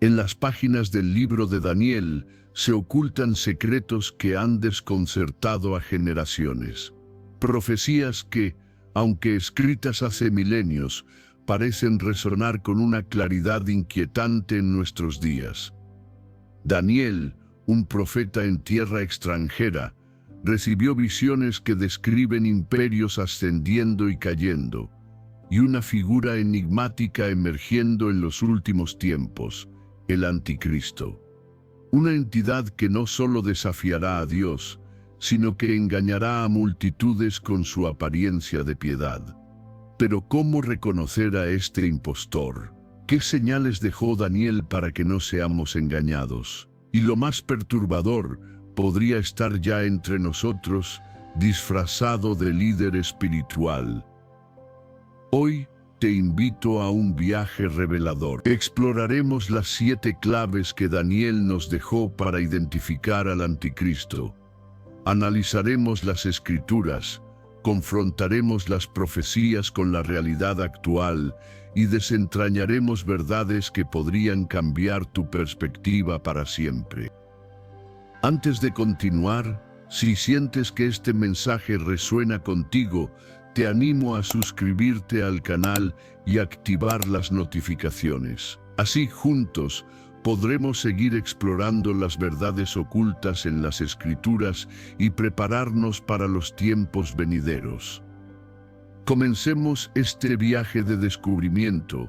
En las páginas del libro de Daniel se ocultan secretos que han desconcertado a generaciones. Profecías que, aunque escritas hace milenios, parecen resonar con una claridad inquietante en nuestros días. Daniel, un profeta en tierra extranjera, recibió visiones que describen imperios ascendiendo y cayendo, y una figura enigmática emergiendo en los últimos tiempos, el Anticristo. Una entidad que no solo desafiará a Dios, sino que engañará a multitudes con su apariencia de piedad. Pero ¿cómo reconocer a este impostor? ¿Qué señales dejó Daniel para que no seamos engañados? Y lo más perturbador, podría estar ya entre nosotros, disfrazado de líder espiritual. Hoy te invito a un viaje revelador. Exploraremos las 7 claves que Daniel nos dejó para identificar al Anticristo. Analizaremos las Escrituras, confrontaremos las profecías con la realidad actual y desentrañaremos verdades que podrían cambiar tu perspectiva para siempre. Antes de continuar, si sientes que este mensaje resuena contigo, te animo a suscribirte al canal y activar las notificaciones. Así, juntos, podremos seguir explorando las verdades ocultas en las Escrituras y prepararnos para los tiempos venideros. Comencemos este viaje de descubrimiento.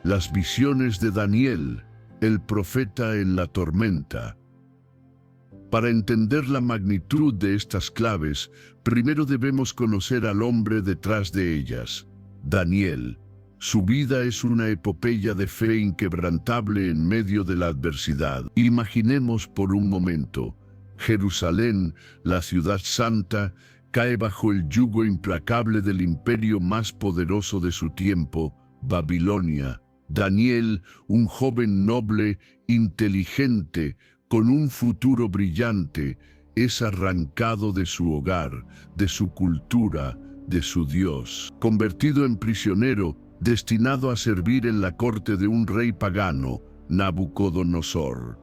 Las visiones de Daniel, el profeta en la tormenta. Para entender la magnitud de estas claves, primero debemos conocer al hombre detrás de ellas, Daniel. Su vida es una epopeya de fe inquebrantable en medio de la adversidad. Imaginemos por un momento, Jerusalén, la ciudad santa, cae bajo el yugo implacable del imperio más poderoso de su tiempo, Babilonia. Daniel, un joven noble, inteligente, con un futuro brillante, es arrancado de su hogar, de su cultura, de su Dios. Convertido en prisionero, destinado a servir en la corte de un rey pagano, Nabucodonosor.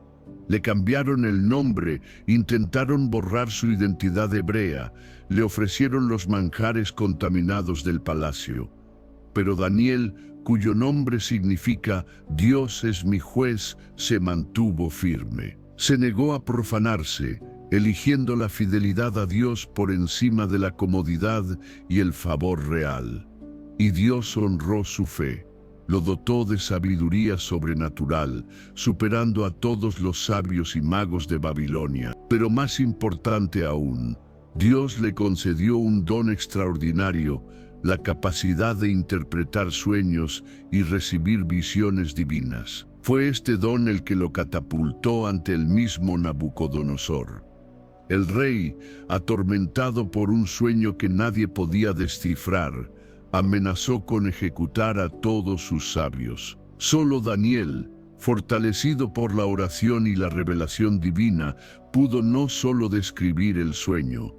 Le cambiaron el nombre, intentaron borrar su identidad hebrea, le ofrecieron los manjares contaminados del palacio. Pero Daniel, cuyo nombre significa Dios es mi juez, se mantuvo firme. Se negó a profanarse, eligiendo la fidelidad a Dios por encima de la comodidad y el favor real. Y Dios honró su fe, lo dotó de sabiduría sobrenatural, superando a todos los sabios y magos de Babilonia. Pero más importante aún, Dios le concedió un don extraordinario, la capacidad de interpretar sueños y recibir visiones divinas. Fue este don el que lo catapultó ante el mismo Nabucodonosor. El rey, atormentado por un sueño que nadie podía descifrar, amenazó con ejecutar a todos sus sabios. Solo Daniel, fortalecido por la oración y la revelación divina, pudo no solo describir el sueño,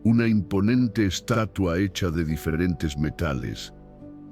una imponente estatua hecha de diferentes metales,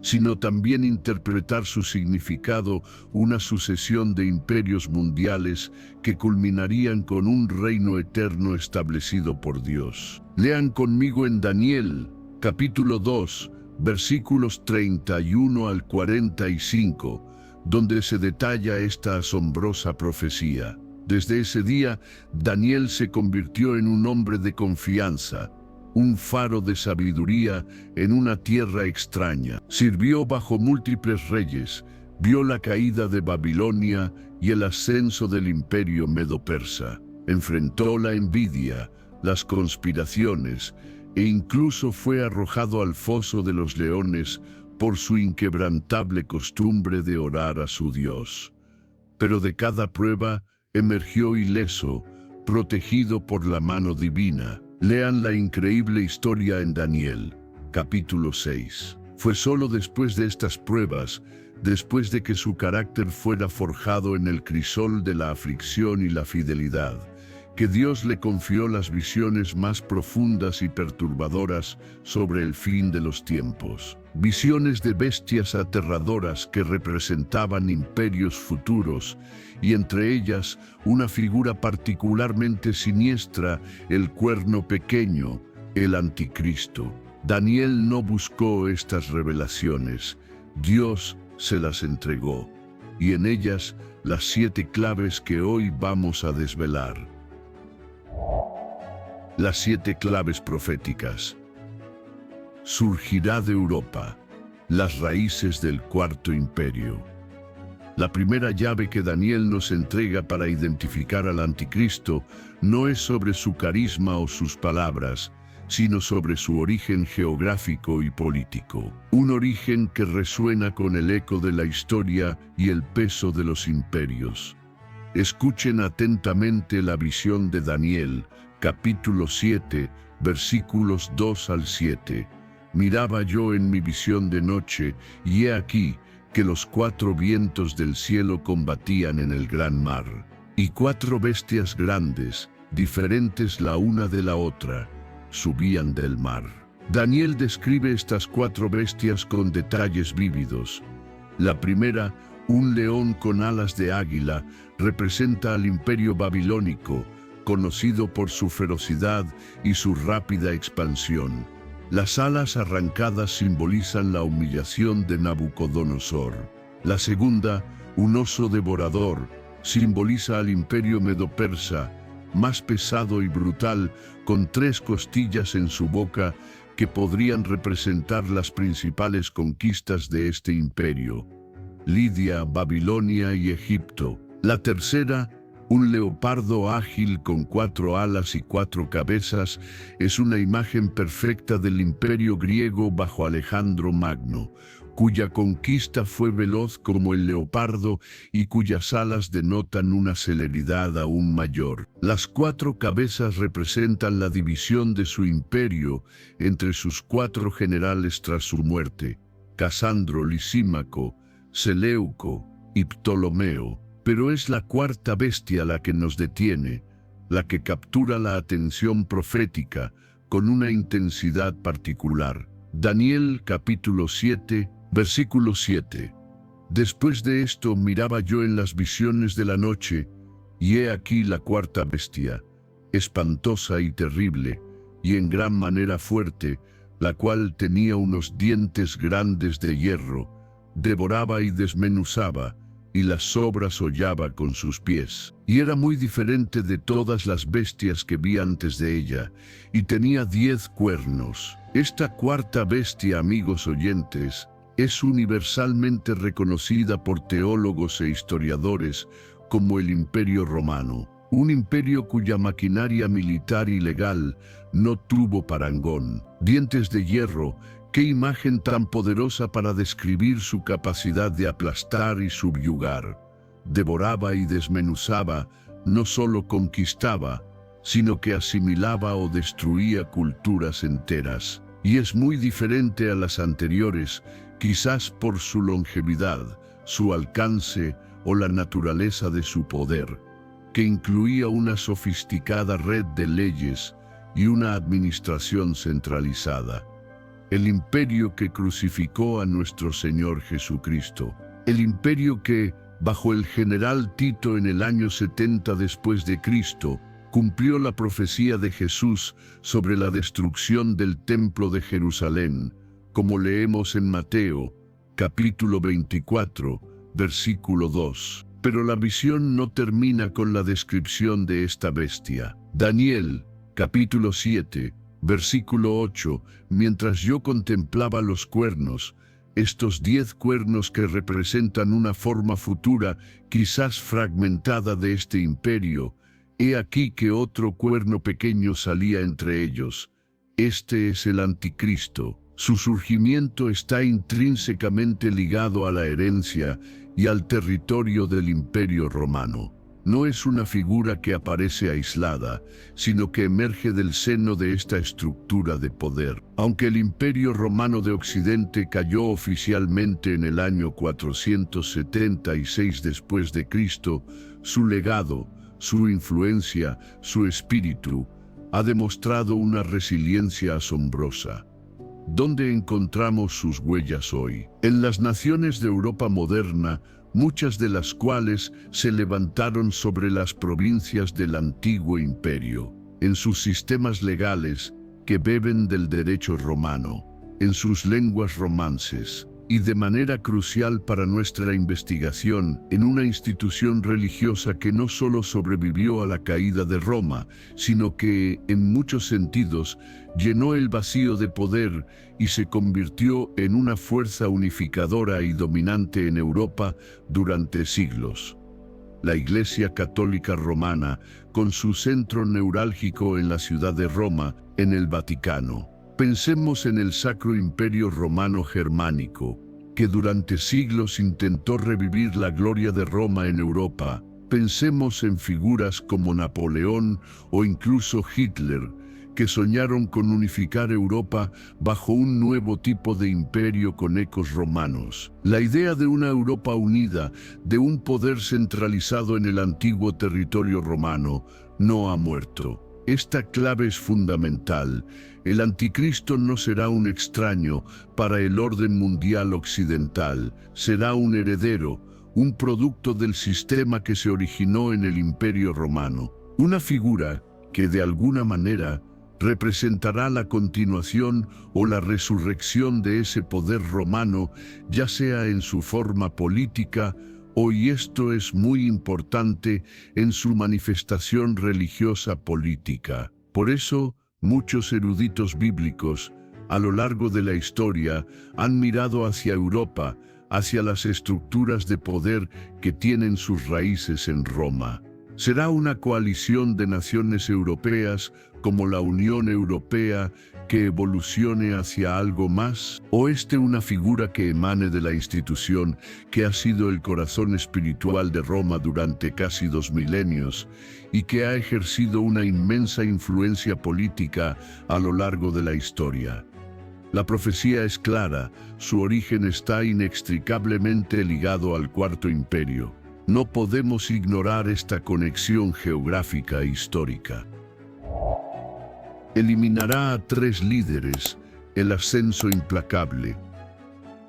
sino también interpretar su significado, una sucesión de imperios mundiales que culminarían con un reino eterno establecido por Dios. Lean conmigo en Daniel, capítulo 2, versículos 31 al 45, donde se detalla esta asombrosa profecía. Desde ese día, Daniel se convirtió en un hombre de confianza, un faro de sabiduría en una tierra extraña. Sirvió bajo múltiples reyes, vio la caída de Babilonia y el ascenso del imperio medo-persa. Enfrentó la envidia, las conspiraciones e incluso fue arrojado al foso de los leones por su inquebrantable costumbre de orar a su Dios. Pero de cada prueba emergió ileso, protegido por la mano divina. Lean la increíble historia en Daniel, capítulo 6. Fue solo después de estas pruebas, después de que su carácter fuera forjado en el crisol de la aflicción y la fidelidad, que Dios le confió las visiones más profundas y perturbadoras sobre el fin de los tiempos. Visiones de bestias aterradoras que representaban imperios futuros, y entre ellas una figura particularmente siniestra, el cuerno pequeño, el anticristo. Daniel no buscó estas revelaciones, Dios se las entregó, y en ellas las 7 claves que hoy vamos a desvelar. Las 7 claves proféticas. Surgirá de Europa, las raíces del Cuarto Imperio. La primera llave que Daniel nos entrega para identificar al anticristo no es sobre su carisma o sus palabras, sino sobre su origen geográfico y político. Un origen que resuena con el eco de la historia y el peso de los imperios. Escuchen atentamente la visión de Daniel, capítulo 7, versículos 2 al 7. Miraba yo en mi visión de noche, y he aquí que los 4 vientos del cielo combatían en el gran mar, y 4 bestias grandes, diferentes la una de la otra, subían del mar. Daniel describe estas 4 bestias con detalles vívidos. La primera, un león con alas de águila, representa al imperio babilónico, conocido por su ferocidad y su rápida expansión. Las alas arrancadas simbolizan la humillación de Nabucodonosor. La segunda, un oso devorador, simboliza al imperio medo-persa, más pesado y brutal, con 3 costillas en su boca que podrían representar las principales conquistas de este imperio: Lidia, Babilonia y Egipto. La tercera, un leopardo ágil con 4 alas y 4 cabezas, es una imagen perfecta del imperio griego bajo Alejandro Magno, cuya conquista fue veloz como el leopardo y cuyas alas denotan una celeridad aún mayor. Las 4 cabezas representan la división de su imperio entre sus 4 generales tras su muerte: Casandro, Lisímaco, Seleuco y Ptolomeo. Pero es la 4ª bestia la que nos detiene, la que captura la atención profética con una intensidad particular. Daniel capítulo 7, versículo 7. Después de esto miraba yo en las visiones de la noche, y he aquí la 4ª bestia, espantosa y terrible, y en gran manera fuerte, la cual tenía unos dientes grandes de hierro, devoraba y desmenuzaba, y las sobras hollaba con sus pies. Y era muy diferente de todas las bestias que vi antes de ella, y tenía 10 cuernos. Esta 4ª bestia, amigos oyentes, es universalmente reconocida por teólogos e historiadores como el Imperio Romano, un imperio cuya maquinaria militar y legal no tuvo parangón. Dientes de hierro. ¡Qué imagen tan poderosa para describir su capacidad de aplastar y subyugar! Devoraba y desmenuzaba, no solo conquistaba, sino que asimilaba o destruía culturas enteras. Y es muy diferente a las anteriores, quizás por su longevidad, su alcance o la naturaleza de su poder, que incluía una sofisticada red de leyes y una administración centralizada. El imperio que crucificó a nuestro Señor Jesucristo. El imperio que, bajo el general Tito en el año 70 después de Cristo, cumplió la profecía de Jesús sobre la destrucción del templo de Jerusalén, como leemos en Mateo, capítulo 24, versículo 2. Pero la visión no termina con la descripción de esta bestia. Daniel, capítulo 7, versículo 8, mientras yo contemplaba los cuernos, estos 10 cuernos que representan una forma futura, quizás fragmentada de este imperio, he aquí que otro cuerno pequeño salía entre ellos. Este es el anticristo. Su surgimiento está intrínsecamente ligado a la herencia y al territorio del Imperio Romano. No es una figura que aparece aislada, sino que emerge del seno de esta estructura de poder. Aunque el Imperio Romano de Occidente cayó oficialmente en el año 476 después de Cristo, su legado, su influencia, su espíritu, ha demostrado una resiliencia asombrosa. ¿Dónde encontramos sus huellas hoy? En las naciones de Europa moderna, muchas de las cuales se levantaron sobre las provincias del antiguo imperio, en sus sistemas legales que beben del derecho romano, en sus lenguas romances, y de manera crucial para nuestra investigación, en una institución religiosa que no solo sobrevivió a la caída de Roma, sino que, en muchos sentidos, llenó el vacío de poder y se convirtió en una fuerza unificadora y dominante en Europa durante siglos. La Iglesia Católica Romana, con su centro neurálgico en la ciudad de Roma, en el Vaticano. Pensemos en el Sacro Imperio Romano Germánico, que durante siglos intentó revivir la gloria de Roma en Europa. Pensemos en figuras como Napoleón o incluso Hitler, que soñaron con unificar Europa bajo un nuevo tipo de imperio con ecos romanos. La idea de una Europa unida, de un poder centralizado en el antiguo territorio romano, no ha muerto. Esta clave es fundamental. El anticristo no será un extraño para el orden mundial occidental, será un heredero, un producto del sistema que se originó en el Imperio Romano. Una figura que de alguna manera representará la continuación o la resurrección de ese poder romano, ya sea en su forma política o, y esto es muy importante, en su manifestación religiosa política. Por eso, muchos eruditos bíblicos, a lo largo de la historia, han mirado hacia Europa, hacia las estructuras de poder que tienen sus raíces en Roma. ¿Será una coalición de naciones europeas como la Unión Europea que evolucione hacia algo más? ¿O una figura que emane de la institución que ha sido el corazón espiritual de Roma durante casi 2 milenios y que ha ejercido una inmensa influencia política a lo largo de la historia? La profecía es clara, su origen está inextricablemente ligado al Cuarto Imperio. No podemos ignorar esta conexión geográfica e histórica. Eliminará a 3 líderes, el ascenso implacable.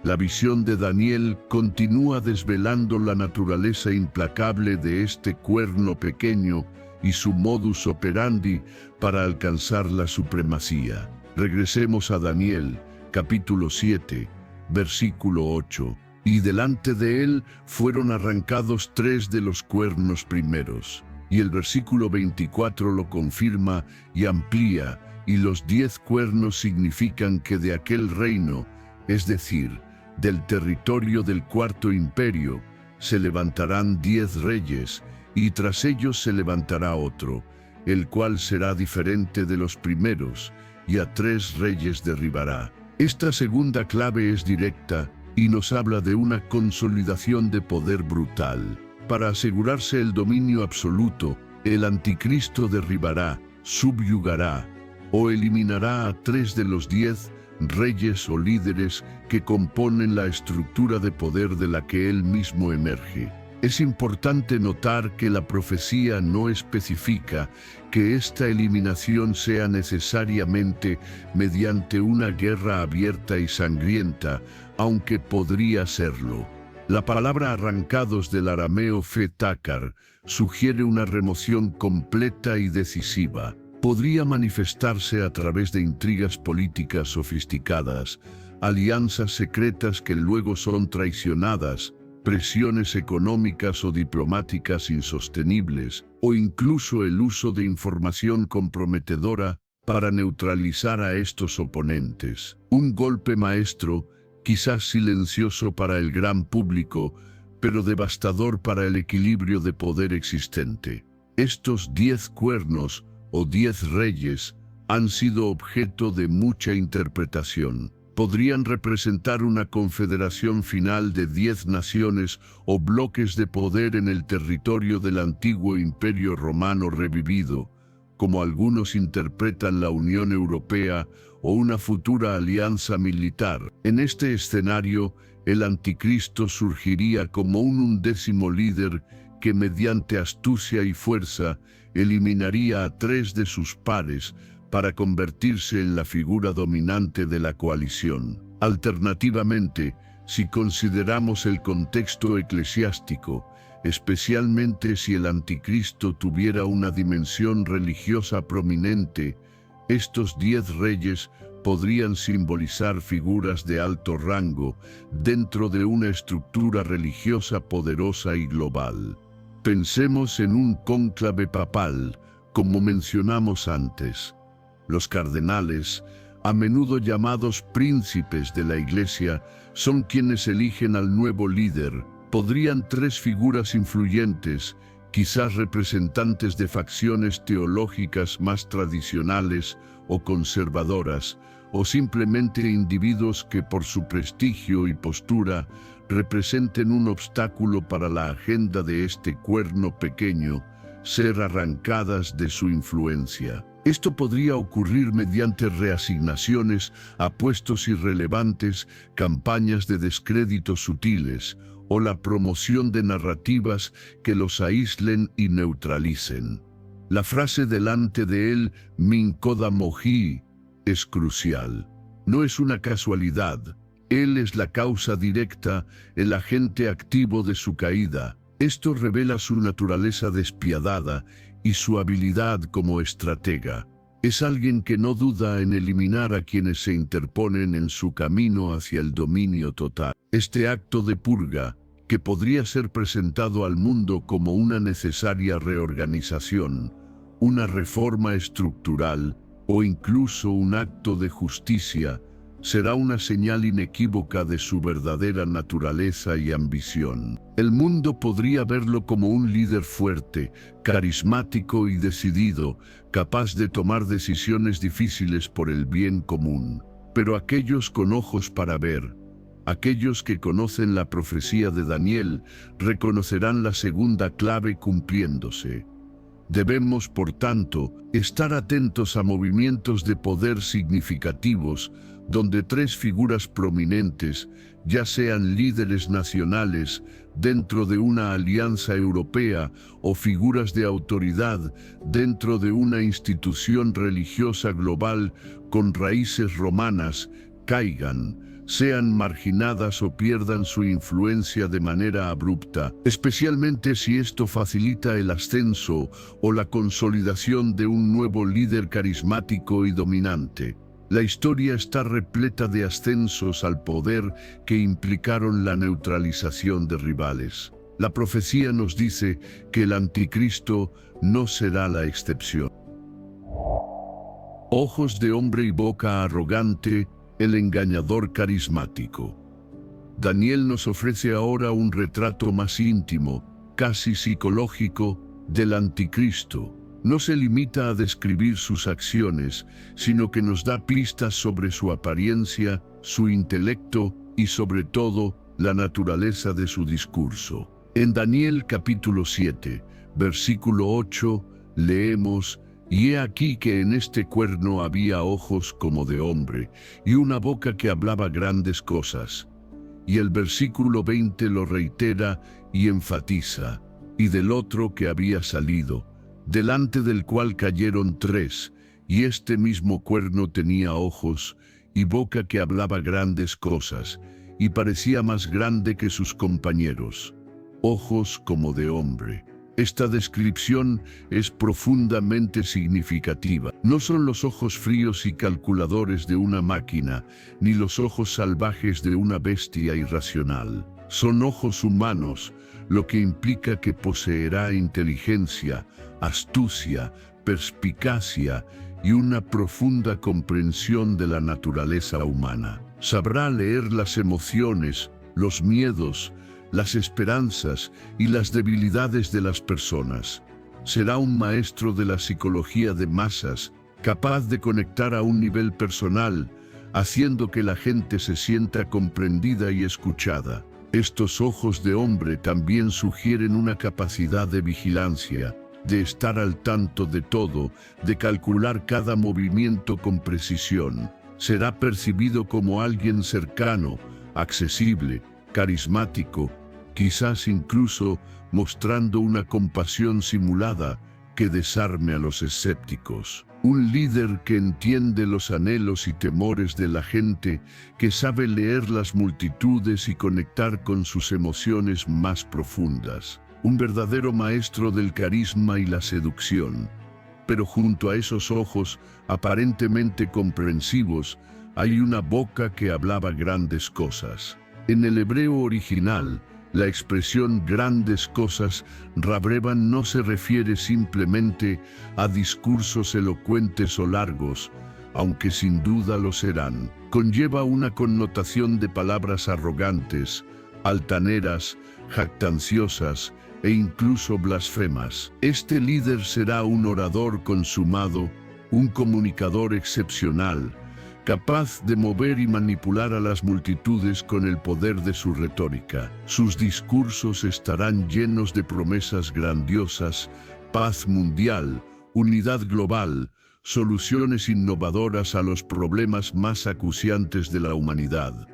La visión de Daniel continúa desvelando la naturaleza implacable de este cuerno pequeño y su modus operandi para alcanzar la supremacía. Regresemos a Daniel, capítulo 7, versículo 8. Y delante de él fueron arrancados 3 de los cuernos primeros. Y el versículo 24 lo confirma y amplía, y los 10 cuernos significan que de aquel reino, es decir, del territorio del Cuarto Imperio, se levantarán 10 reyes, y tras ellos se levantará otro, el cual será diferente de los primeros, y a 3 reyes derribará. Esta segunda clave es directa, y nos habla de una consolidación de poder brutal. Para asegurarse el dominio absoluto, el anticristo derribará, subyugará o eliminará a 3 de los 10 reyes o líderes que componen la estructura de poder de la que él mismo emerge. Es importante notar que la profecía no especifica que esta eliminación sea necesariamente mediante una guerra abierta y sangrienta, aunque podría serlo. La palabra arrancados del arameo fetakar sugiere una remoción completa y decisiva. Podría manifestarse a través de intrigas políticas sofisticadas, alianzas secretas que luego son traicionadas, presiones económicas o diplomáticas insostenibles, o incluso el uso de información comprometedora para neutralizar a estos oponentes. Un golpe maestro, quizás silencioso para el gran público, pero devastador para el equilibrio de poder existente. Estos 10 cuernos, o 10 reyes, han sido objeto de mucha interpretación. Podrían representar una confederación final de 10 naciones o bloques de poder en el territorio del antiguo Imperio Romano revivido, como algunos interpretan la Unión Europea o una futura alianza militar. En este escenario, el anticristo surgiría como un 11º líder que mediante astucia y fuerza eliminaría a 3 de sus pares para convertirse en la figura dominante de la coalición. Alternativamente, si consideramos el contexto eclesiástico, especialmente si el anticristo tuviera una dimensión religiosa prominente, estos 10 reyes podrían simbolizar figuras de alto rango dentro de una estructura religiosa poderosa y global. Pensemos en un cónclave papal, como mencionamos antes. Los cardenales, a menudo llamados príncipes de la Iglesia, son quienes eligen al nuevo líder. Podrían 3 figuras influyentes, quizás representantes de facciones teológicas más tradicionales o conservadoras, o simplemente individuos que por su prestigio y postura representen un obstáculo para la agenda de este cuerno pequeño, ser arrancadas de su influencia. Esto podría ocurrir mediante reasignaciones a puestos irrelevantes, campañas de descrédito sutiles, o la promoción de narrativas que los aíslen y neutralicen. La frase delante de él, Min Koda Mohi, es crucial. No es una casualidad. Él es la causa directa, el agente activo de su caída. Esto revela su naturaleza despiadada y su habilidad como estratega. Es alguien que no duda en eliminar a quienes se interponen en su camino hacia el dominio total. Este acto de purga, que podría ser presentado al mundo como una necesaria reorganización, una reforma estructural o incluso un acto de justicia, será una señal inequívoca de su verdadera naturaleza y ambición. El mundo podría verlo como un líder fuerte, carismático y decidido, capaz de tomar decisiones difíciles por el bien común. Pero aquellos con ojos para ver, aquellos que conocen la profecía de Daniel, reconocerán la segunda clave cumpliéndose. Debemos, por tanto, estar atentos a movimientos de poder significativos, donde 3 figuras prominentes, ya sean líderes nacionales dentro de una alianza europea o figuras de autoridad dentro de una institución religiosa global con raíces romanas, caigan, sean marginadas o pierdan su influencia de manera abrupta, especialmente si esto facilita el ascenso o la consolidación de un nuevo líder carismático y dominante. La historia está repleta de ascensos al poder que implicaron la neutralización de rivales. La profecía nos dice que el anticristo no será la excepción. Ojos de hombre y boca arrogante, el engañador carismático. Daniel nos ofrece ahora un retrato más íntimo, casi psicológico, del anticristo. No se limita a describir sus acciones, sino que nos da pistas sobre su apariencia, su intelecto y sobre todo, la naturaleza de su discurso. En Daniel capítulo 7, versículo 8, leemos: «Y he aquí que en este cuerno había ojos como de hombre, y una boca que hablaba grandes cosas». Y el versículo 20 lo reitera y enfatiza: «Y del otro que había salido, delante del cual cayeron 3, y este mismo cuerno tenía ojos, y boca que hablaba grandes cosas, y parecía más grande que sus compañeros, ojos como de hombre». Esta descripción es profundamente significativa. No son los ojos fríos y calculadores de una máquina, ni los ojos salvajes de una bestia irracional. Son ojos humanos, lo que implica que poseerá inteligencia, astucia, perspicacia y una profunda comprensión de la naturaleza humana. Sabrá leer las emociones, los miedos, las esperanzas y las debilidades de las personas. Será un maestro de la psicología de masas, capaz de conectar a un nivel personal, haciendo que la gente se sienta comprendida y escuchada. Estos ojos de hombre también sugieren una capacidad de vigilancia, de estar al tanto de todo, de calcular cada movimiento con precisión. Será percibido como alguien cercano, accesible, carismático, quizás incluso mostrando una compasión simulada que desarme a los escépticos. Un líder que entiende los anhelos y temores de la gente, que sabe leer las multitudes y conectar con sus emociones más profundas. Un verdadero maestro del carisma y la seducción. Pero junto a esos ojos, aparentemente comprensivos, hay una boca que hablaba grandes cosas. En el hebreo original, la expresión grandes cosas rabreban no se refiere simplemente a discursos elocuentes o largos, aunque sin duda lo serán. Conlleva una connotación de palabras arrogantes, altaneras, jactanciosas e incluso blasfemas. Este líder será un orador consumado, un comunicador excepcional, capaz de mover y manipular a las multitudes con el poder de su retórica. Sus discursos estarán llenos de promesas grandiosas, paz mundial, unidad global, soluciones innovadoras a los problemas más acuciantes de la humanidad.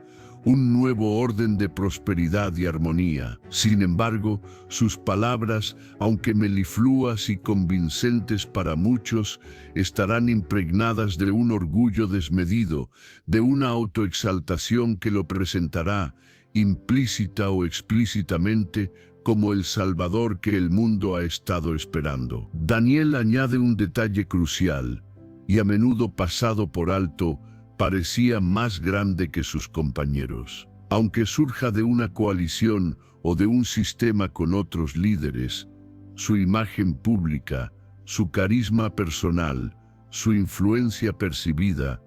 Un nuevo orden de prosperidad y armonía. Sin embargo, sus palabras, aunque melifluas y convincentes para muchos, estarán impregnadas de un orgullo desmedido, de una autoexaltación que lo presentará, implícita o explícitamente, como el Salvador que el mundo ha estado esperando. Daniel añade un detalle crucial, y a menudo pasado por alto, parecía más grande que sus compañeros. Aunque surja de una coalición o de un sistema con otros líderes, su imagen pública, su carisma personal, su influencia percibida,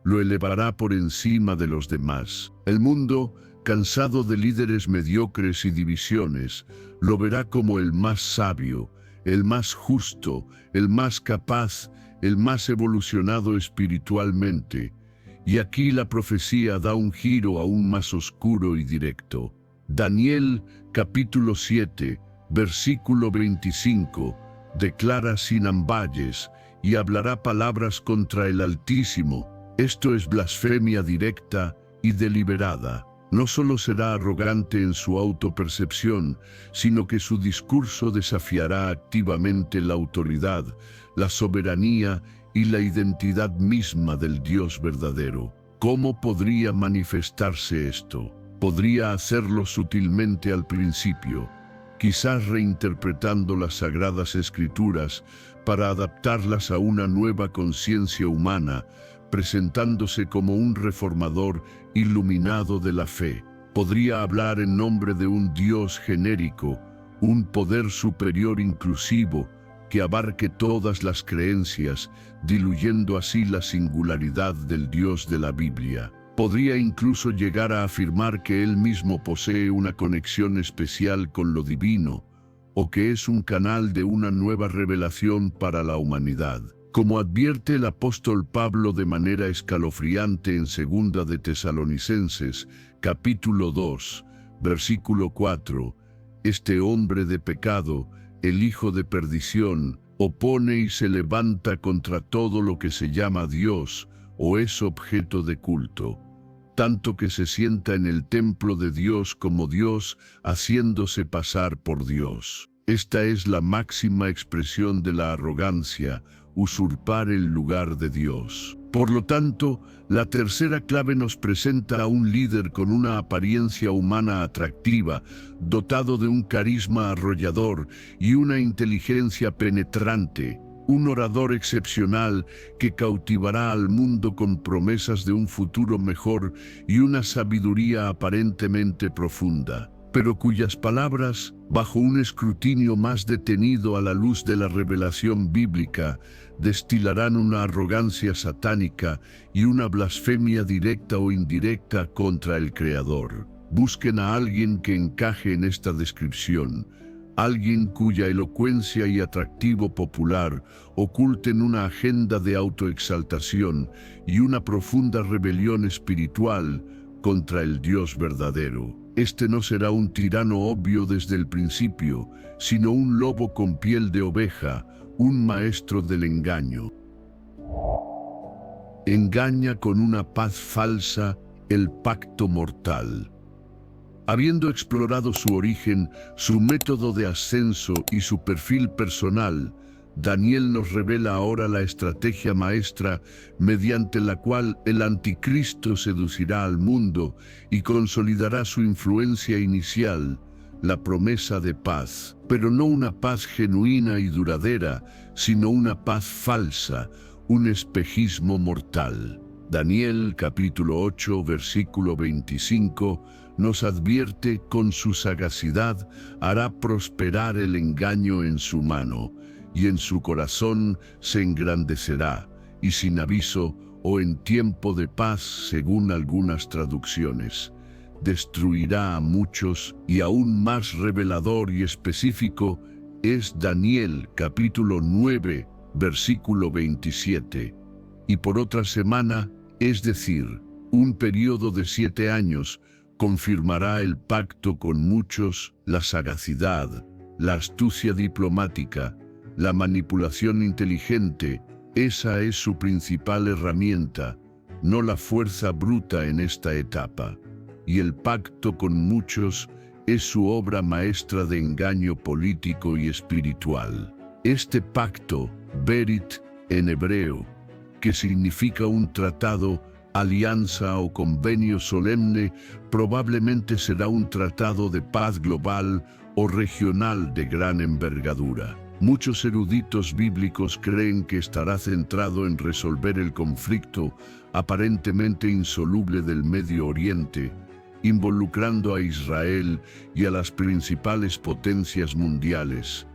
lo elevará por encima de los demás. El mundo, cansado de líderes mediocres y divisiones, lo verá como el más sabio, el más justo, el más capaz, el más evolucionado espiritualmente. Y aquí la profecía da un giro aún más oscuro y directo. Daniel, capítulo 7, versículo 25, declara sin ambages y hablará palabras contra el Altísimo. Esto es blasfemia directa y deliberada. No solo será arrogante en su autopercepción, sino que su discurso desafiará activamente la autoridad, la soberanía y la identidad misma del Dios verdadero. ¿Cómo podría manifestarse esto? Podría hacerlo sutilmente al principio, quizás reinterpretando las Sagradas Escrituras para adaptarlas a una nueva conciencia humana, presentándose como un reformador iluminado de la fe. Podría hablar en nombre de un Dios genérico, un poder superior inclusivo, que abarque todas las creencias, diluyendo así la singularidad del Dios de la Biblia. Podría incluso llegar a afirmar que él mismo posee una conexión especial con lo divino, o que es un canal de una nueva revelación para la humanidad. Como advierte el apóstol Pablo de manera escalofriante en 2 de Tesalonicenses, capítulo 2, versículo 4, este hombre de pecado, el hijo de perdición, opone y se levanta contra todo lo que se llama Dios o es objeto de culto, tanto que se sienta en el templo de Dios como Dios, haciéndose pasar por Dios. Esta es la máxima expresión de la arrogancia, usurpar el lugar de Dios. Por lo tanto, la tercera clave nos presenta a un líder con una apariencia humana atractiva, dotado de un carisma arrollador y una inteligencia penetrante, un orador excepcional que cautivará al mundo con promesas de un futuro mejor y una sabiduría aparentemente profunda, pero cuyas palabras, bajo un escrutinio más detenido a la luz de la revelación bíblica, destilarán una arrogancia satánica y una blasfemia directa o indirecta contra el Creador. Busquen a alguien que encaje en esta descripción, alguien cuya elocuencia y atractivo popular oculten una agenda de autoexaltación y una profunda rebelión espiritual contra el Dios verdadero. Este no será un tirano obvio desde el principio, sino un lobo con piel de oveja, un maestro del engaño. Engaña con una paz falsa el pacto mortal. Habiendo explorado su origen, su método de ascenso y su perfil personal, Daniel nos revela ahora la estrategia maestra mediante la cual el anticristo seducirá al mundo y consolidará su influencia inicial, la promesa de paz, pero no una paz genuina y duradera, sino una paz falsa, un espejismo mortal. Daniel capítulo 8, versículo 25, nos advierte: con su sagacidad hará prosperar el engaño en su mano, y en su corazón se engrandecerá, y sin aviso o en tiempo de paz, según algunas traducciones, destruirá a muchos. Y aún más revelador y específico es Daniel capítulo 9, versículo 27. Y por otra semana, es decir, un periodo de 7 años, confirmará el pacto con muchos, la sagacidad, la astucia diplomática, la manipulación inteligente. Esa es su principal herramienta, no la fuerza bruta en esta etapa. Y el pacto con muchos es su obra maestra de engaño político y espiritual. Este pacto, berit en hebreo, que significa un tratado, alianza o convenio solemne, probablemente será un tratado de paz global o regional de gran envergadura. Muchos eruditos bíblicos creen que estará centrado en resolver el conflicto aparentemente insoluble del Medio Oriente, involucrando a Israel y a las principales potencias mundiales,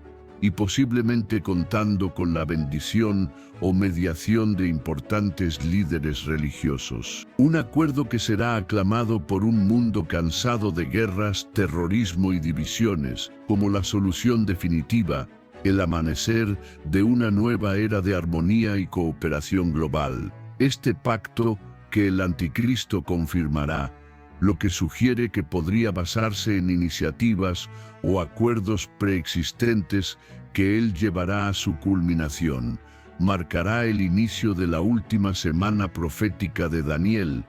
y posiblemente contando con la bendición o mediación de importantes líderes religiosos. Un acuerdo que será aclamado por un mundo cansado de guerras, terrorismo y divisiones, como la solución definitiva, el amanecer de una nueva era de armonía y cooperación global. Este pacto que el anticristo confirmará, lo que sugiere que podría basarse en iniciativas o acuerdos preexistentes que él llevará a su culminación, marcará el inicio de la última semana profética de Daniel,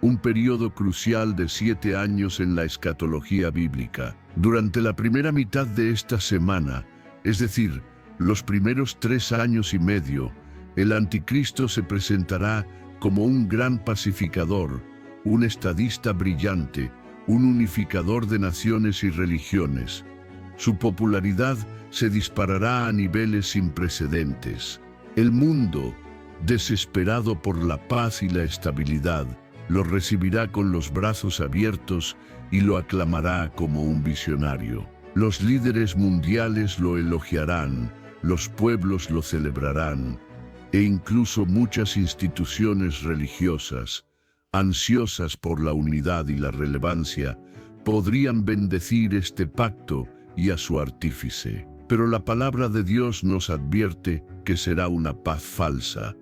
un periodo crucial de 7 años en la escatología bíblica. Durante la primera mitad de esta semana, es decir, los primeros 3 años y medio, el anticristo se presentará como un gran pacificador, un estadista brillante, un unificador de naciones y religiones. Su popularidad se disparará a niveles sin precedentes. El mundo, desesperado por la paz y la estabilidad, lo recibirá con los brazos abiertos y lo aclamará como un visionario. Los líderes mundiales lo elogiarán, los pueblos lo celebrarán, e incluso muchas instituciones religiosas, ansiosas por la unidad y la relevancia, podrían bendecir este pacto y a su artífice. Pero la palabra de Dios nos advierte que será una paz falsa,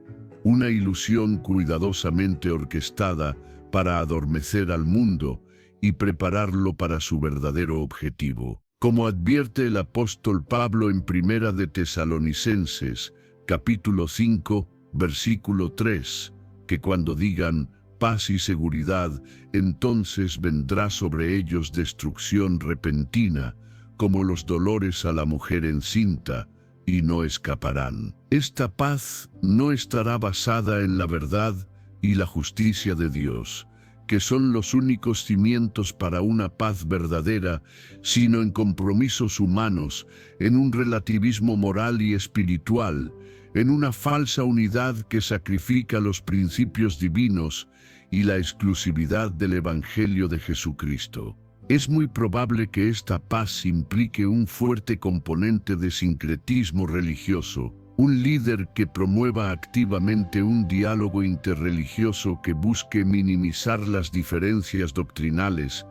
una ilusión cuidadosamente orquestada para adormecer al mundo y prepararlo para su verdadero objetivo. Como advierte el apóstol Pablo en Primera de Tesalonicenses, capítulo 5, versículo 3, que cuando digan paz y seguridad, entonces vendrá sobre ellos destrucción repentina, como los dolores a la mujer encinta, y no escaparán. Esta paz no estará basada en la verdad y la justicia de Dios, que son los únicos cimientos para una paz verdadera, sino en compromisos humanos, en un relativismo moral y espiritual, en una falsa unidad que sacrifica los principios divinos y la exclusividad del Evangelio de Jesucristo. Es muy probable que esta paz implique un fuerte componente de sincretismo religioso, un líder que promueva activamente un diálogo interreligioso que busque minimizar las diferencias doctrinales,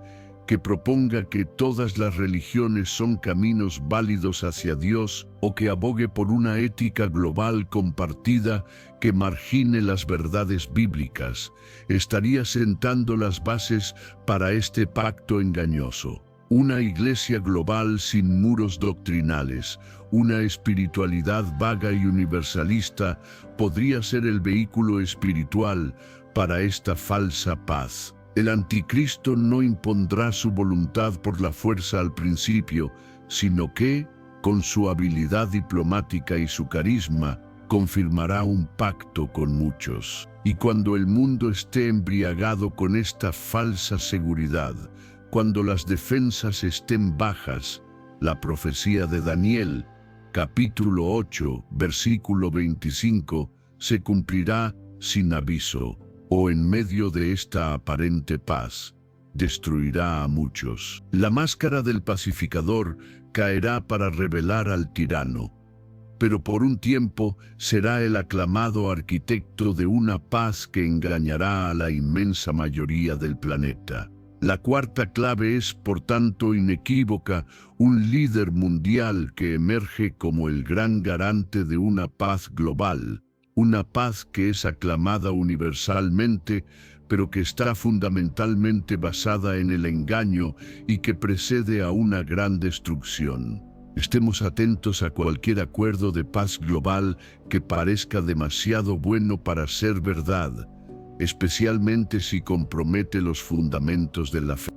que proponga que todas las religiones son caminos válidos hacia Dios o que abogue por una ética global compartida que margine las verdades bíblicas, estaría sentando las bases para este pacto engañoso. Una iglesia global sin muros doctrinales, una espiritualidad vaga y universalista podría ser el vehículo espiritual para esta falsa paz. El anticristo no impondrá su voluntad por la fuerza al principio, sino que, con su habilidad diplomática y su carisma, confirmará un pacto con muchos. Y cuando el mundo esté embriagado con esta falsa seguridad, cuando las defensas estén bajas, la profecía de Daniel, capítulo 8, versículo 25, se cumplirá sin aviso, o en medio de esta aparente paz, destruirá a muchos. La máscara del pacificador caerá para revelar al tirano, pero por un tiempo será el aclamado arquitecto de una paz que engañará a la inmensa mayoría del planeta. La cuarta clave es, por tanto, inequívoca, un líder mundial que emerge como el gran garante de una paz global, una paz que es aclamada universalmente, pero que está fundamentalmente basada en el engaño y que precede a una gran destrucción. Estemos atentos a cualquier acuerdo de paz global que parezca demasiado bueno para ser verdad, especialmente si compromete los fundamentos de la fe.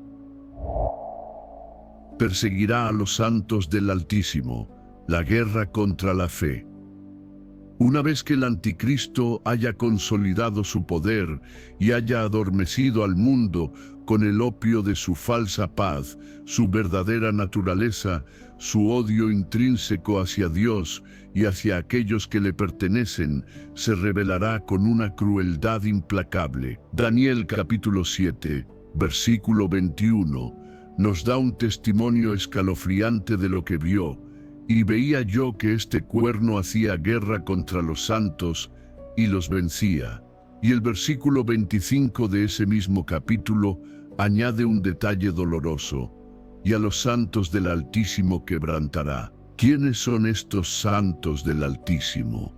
Perseguirá a los santos del Altísimo, la guerra contra la fe. Una vez que el anticristo haya consolidado su poder y haya adormecido al mundo con el opio de su falsa paz, su verdadera naturaleza, su odio intrínseco hacia Dios y hacia aquellos que le pertenecen, se revelará con una crueldad implacable. Daniel capítulo 7, versículo 21, nos da un testimonio escalofriante de lo que vio. Y veía yo que este cuerno hacía guerra contra los santos y los vencía. Y el versículo 25 de ese mismo capítulo añade un detalle doloroso: y a los santos del Altísimo quebrantará. ¿Quiénes son estos santos del Altísimo?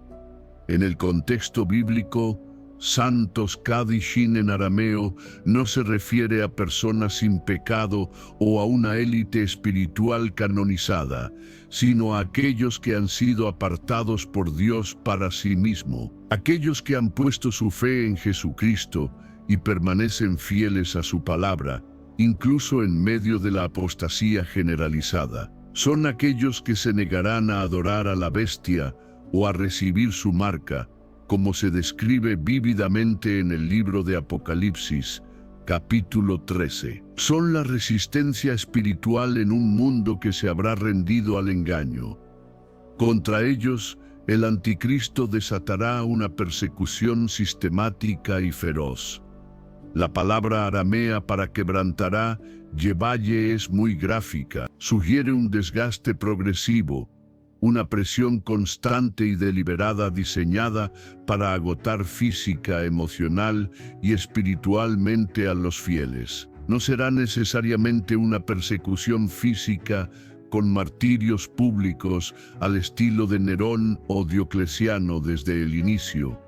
En el contexto bíblico, santos kadishin en arameo no se refiere a personas sin pecado o a una élite espiritual canonizada, sino a aquellos que han sido apartados por Dios para sí mismo, aquellos que han puesto su fe en Jesucristo y permanecen fieles a su palabra, incluso en medio de la apostasía generalizada. Son aquellos que se negarán a adorar a la bestia o a recibir su marca, como se describe vívidamente en el libro de Apocalipsis, capítulo 13. Son la resistencia espiritual en un mundo que se habrá rendido al engaño. Contra ellos, el anticristo desatará una persecución sistemática y feroz. La palabra aramea para quebrantará, yevaye, es muy gráfica. Sugiere un desgaste progresivo, una presión constante y deliberada diseñada para agotar física, emocional y espiritualmente a los fieles. No será necesariamente una persecución física con martirios públicos al estilo de Nerón o Diocleciano desde el inicio,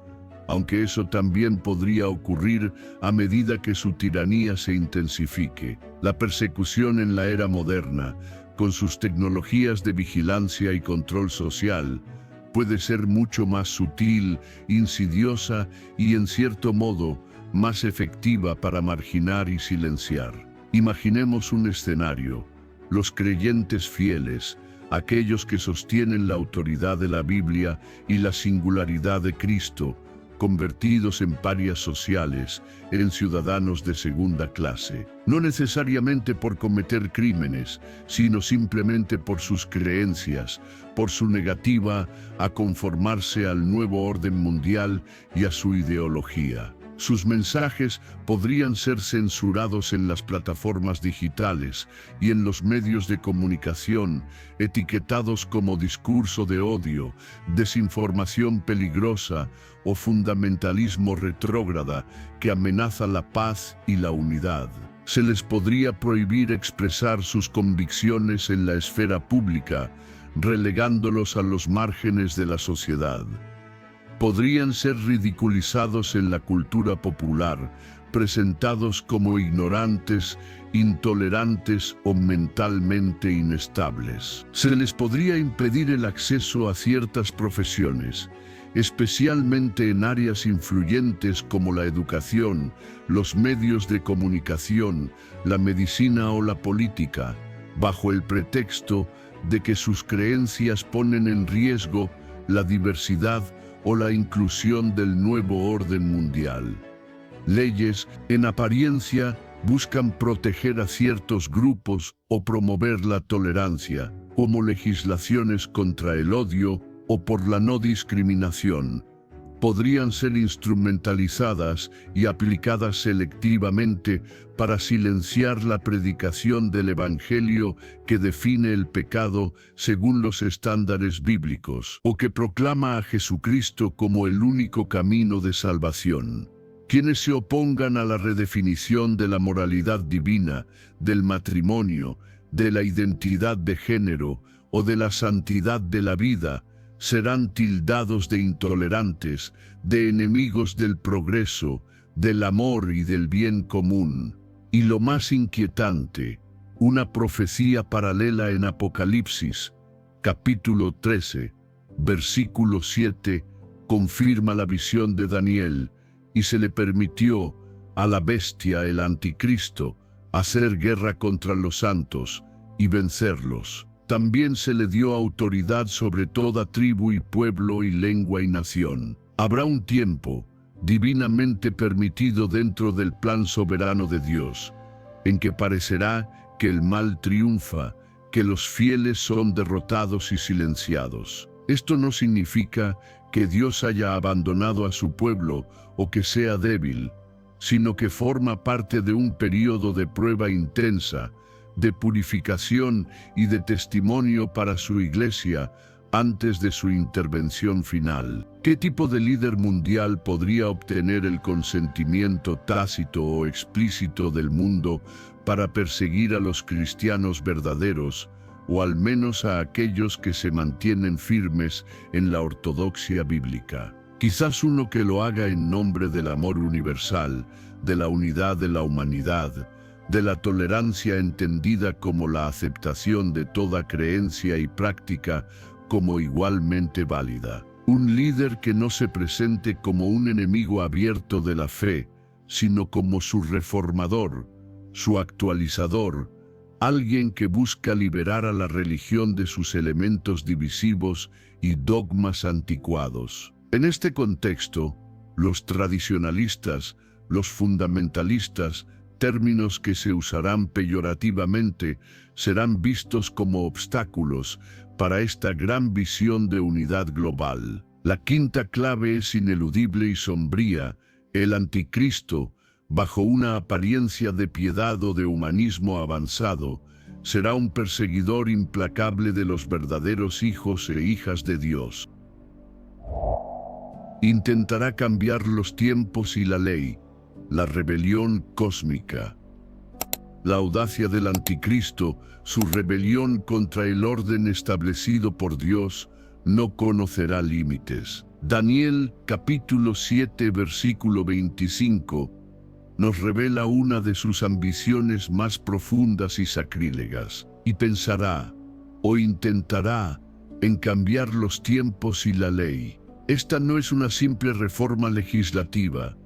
aunque eso también podría ocurrir a medida que su tiranía se intensifique. La persecución en la era moderna, con sus tecnologías de vigilancia y control social, puede ser mucho más sutil, insidiosa y, en cierto modo, más efectiva para marginar y silenciar. Imaginemos un escenario: los creyentes fieles, aquellos que sostienen la autoridad de la Biblia y la singularidad de Cristo, convertidos en parias sociales, en ciudadanos de segunda clase, no necesariamente por cometer crímenes, sino simplemente por sus creencias, por su negativa a conformarse al nuevo orden mundial y a su ideología. Sus mensajes podrían ser censurados en las plataformas digitales y en los medios de comunicación, etiquetados como discurso de odio, desinformación peligrosa o fundamentalismo retrógrada que amenaza la paz y la unidad. Se les podría prohibir expresar sus convicciones en la esfera pública, relegándolos a los márgenes de la sociedad. Podrían ser ridiculizados en la cultura popular, presentados como ignorantes, intolerantes o mentalmente inestables. Se les podría impedir el acceso a ciertas profesiones, especialmente en áreas influyentes como la educación, los medios de comunicación, la medicina o la política, bajo el pretexto de que sus creencias ponen en riesgo la diversidad o la inclusión del nuevo orden mundial. Leyes, en apariencia, buscan proteger a ciertos grupos o promover la tolerancia, como legislaciones contra el odio o por la no discriminación. Podrían ser instrumentalizadas y aplicadas selectivamente para silenciar la predicación del Evangelio que define el pecado según los estándares bíblicos, o que proclama a Jesucristo como el único camino de salvación. Quienes se opongan a la redefinición de la moralidad divina, del matrimonio, de la identidad de género o de la santidad de la vida, serán tildados de intolerantes, de enemigos del progreso, del amor y del bien común. Y lo más inquietante, una profecía paralela en Apocalipsis, capítulo 13, versículo 7, confirma la visión de Daniel, y se le permitió a la bestia, el anticristo, hacer guerra contra los santos y vencerlos. También se le dio autoridad sobre toda tribu y pueblo y lengua y nación. Habrá un tiempo, divinamente permitido dentro del plan soberano de Dios, en que parecerá que el mal triunfa, que los fieles son derrotados y silenciados. Esto no significa que Dios haya abandonado a su pueblo o que sea débil, sino que forma parte de un período de prueba intensa, de purificación y de testimonio para su iglesia antes de su intervención final. ¿Qué tipo de líder mundial podría obtener el consentimiento tácito o explícito del mundo para perseguir a los cristianos verdaderos, o al menos a aquellos que se mantienen firmes en la ortodoxia bíblica? Quizás uno que lo haga en nombre del amor universal, de la unidad de la humanidad, de la tolerancia entendida como la aceptación de toda creencia y práctica como igualmente válida. Un líder que no se presente como un enemigo abierto de la fe, sino como su reformador, su actualizador, alguien que busca liberar a la religión de sus elementos divisivos y dogmas anticuados. En este contexto, los tradicionalistas, los fundamentalistas, términos que se usarán peyorativamente, serán vistos como obstáculos para esta gran visión de unidad global. La quinta clave es ineludible y sombría: el anticristo, bajo una apariencia de piedad o de humanismo avanzado, será un perseguidor implacable de los verdaderos hijos e hijas de Dios. Intentará cambiar los tiempos y la ley, la rebelión cósmica. La audacia del anticristo, su rebelión contra el orden establecido por Dios, no conocerá límites. Daniel, capítulo 7, versículo 25, nos revela una de sus ambiciones más profundas y sacrílegas, y pensará, o intentará, en cambiar los tiempos y la ley. Esta no es una simple reforma legislativa,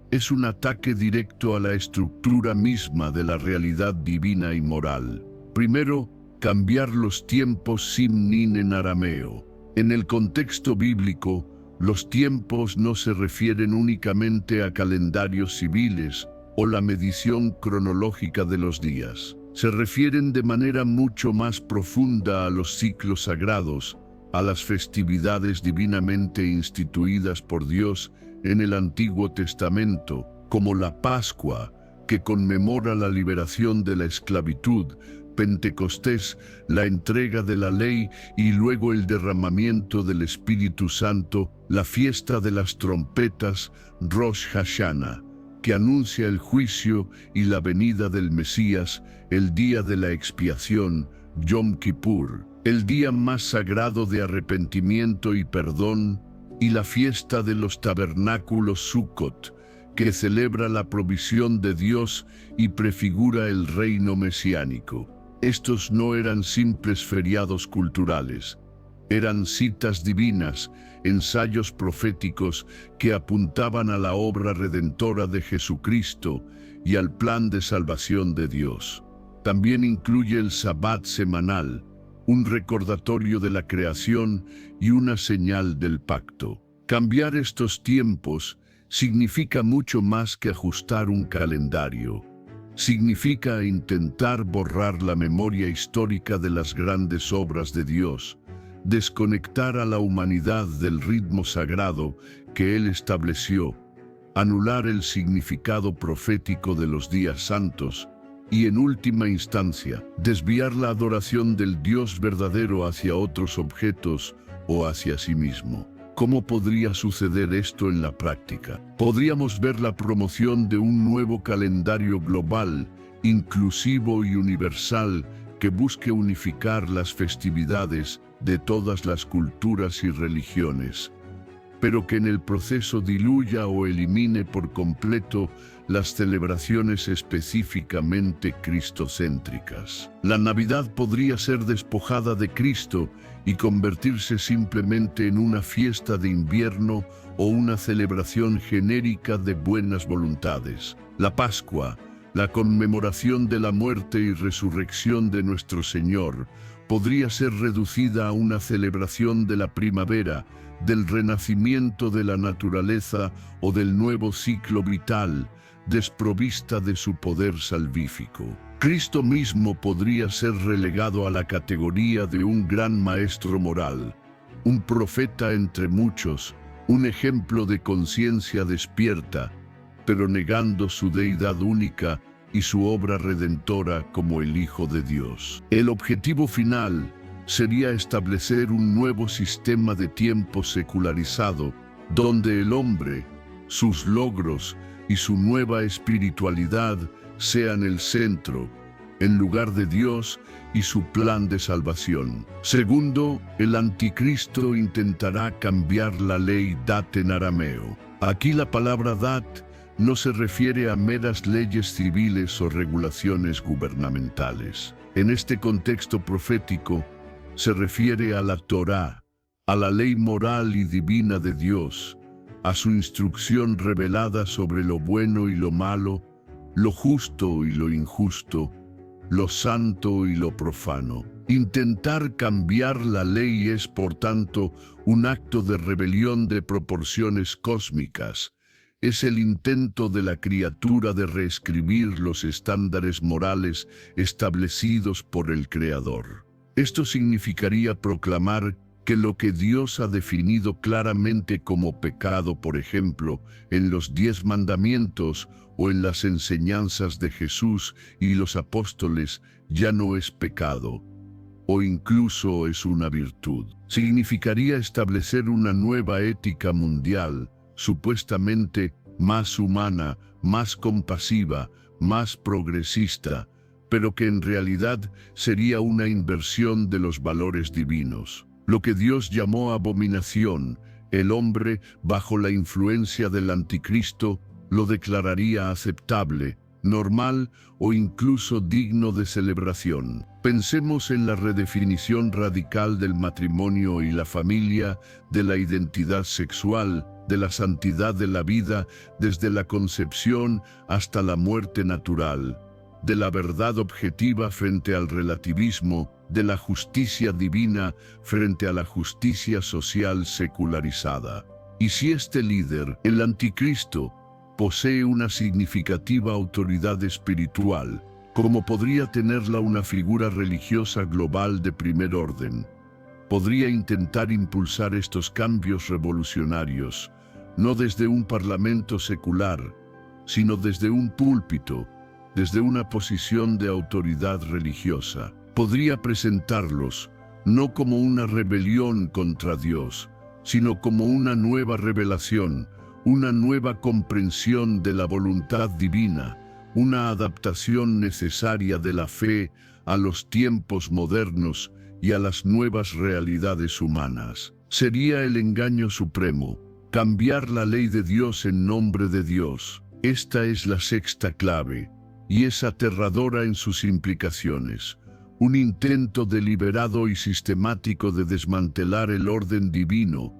es un ataque directo a la estructura misma de la realidad divina y moral. Primero, cambiar los tiempos simnin en arameo. En el contexto bíblico, los tiempos no se refieren únicamente a calendarios civiles o la medición cronológica de los días. Se refieren de manera mucho más profunda a los ciclos sagrados, a las festividades divinamente instituidas por Dios en el Antiguo Testamento, como la Pascua, que conmemora la liberación de la esclavitud, Pentecostés, la entrega de la ley y luego el derramamiento del Espíritu Santo, la fiesta de las trompetas, Rosh Hashanah, que anuncia el juicio y la venida del Mesías, el día de la expiación, Yom Kippur, el día más sagrado de arrepentimiento y perdón, y la fiesta de los tabernáculos Sukkot, que celebra la provisión de Dios y prefigura el reino mesiánico. Estos no eran simples feriados culturales, Eran citas divinas, ensayos proféticos que apuntaban a la obra redentora de Jesucristo y al plan de salvación de Dios. También incluye el Sabbat semanal, un recordatorio de la creación y una señal del pacto. Cambiar estos tiempos significa mucho más que ajustar un calendario. Significa intentar borrar la memoria histórica de las grandes obras de Dios, desconectar a la humanidad del ritmo sagrado que Él estableció, anular el significado profético de los días santos y, en última instancia, desviar la adoración del Dios verdadero hacia otros objetos o hacia sí mismo. ¿Cómo podría suceder esto en la práctica? Podríamos ver la promoción de un nuevo calendario global, inclusivo y universal, que busque unificar las festividades de todas las culturas y religiones, pero que en el proceso diluya o elimine por completo las celebraciones específicamente cristocéntricas. La Navidad podría ser despojada de Cristo y convertirse simplemente en una fiesta de invierno o una celebración genérica de buenas voluntades. La Pascua, la conmemoración de la muerte y resurrección de nuestro Señor, podría ser reducida a una celebración de la primavera, del renacimiento de la naturaleza o del nuevo ciclo vital, desprovista de su poder salvífico. Cristo mismo podría ser relegado a la categoría de un gran maestro moral, un profeta entre muchos, un ejemplo de conciencia despierta, pero negando su deidad única y su obra redentora como el Hijo de Dios. El objetivo final sería establecer un nuevo sistema de tiempo secularizado, donde el hombre, sus logros y su nueva espiritualidad sean el centro, en lugar de Dios y su plan de salvación. Segundo, el anticristo intentará cambiar la ley Dat en arameo. Aquí la palabra Dat no se refiere a meras leyes civiles o regulaciones gubernamentales. En este contexto profético, se refiere a la Torá, a la ley moral y divina de Dios, a su instrucción revelada sobre lo bueno y lo malo, lo justo y lo injusto, lo santo y lo profano. Intentar cambiar la ley es, por tanto, un acto de rebelión de proporciones cósmicas. Es el intento de la criatura de reescribir los estándares morales establecidos por el Creador. Esto significaría proclamar que lo que Dios ha definido claramente como pecado, por ejemplo, en los 10 mandamientos o en las enseñanzas de Jesús y los apóstoles, ya no es pecado, o incluso es una virtud. Significaría establecer una nueva ética mundial, supuestamente más humana, más compasiva, más progresista, pero que en realidad sería una inversión de los valores divinos. Lo que Dios llamó abominación, el hombre, bajo la influencia del anticristo, lo declararía aceptable, normal o incluso digno de celebración. Pensemos en la redefinición radical del matrimonio y la familia, de la identidad sexual, de la santidad de la vida, desde la concepción hasta la muerte natural, de la verdad objetiva frente al relativismo, de la justicia divina frente a la justicia social secularizada. Y si este líder, el anticristo, posee una significativa autoridad espiritual, como podría tenerla una figura religiosa global de primer orden, podría intentar impulsar estos cambios revolucionarios, no desde un parlamento secular, sino desde un púlpito, desde una posición de autoridad religiosa. Podría presentarlos no como una rebelión contra Dios, sino como una nueva revelación, una nueva comprensión de la voluntad divina, una adaptación necesaria de la fe a los tiempos modernos y a las nuevas realidades humanas. Sería el engaño supremo, cambiar la ley de Dios en nombre de Dios. Esta es la sexta clave, y es aterradora en sus implicaciones. un intento deliberado y sistemático de desmantelar el orden divino,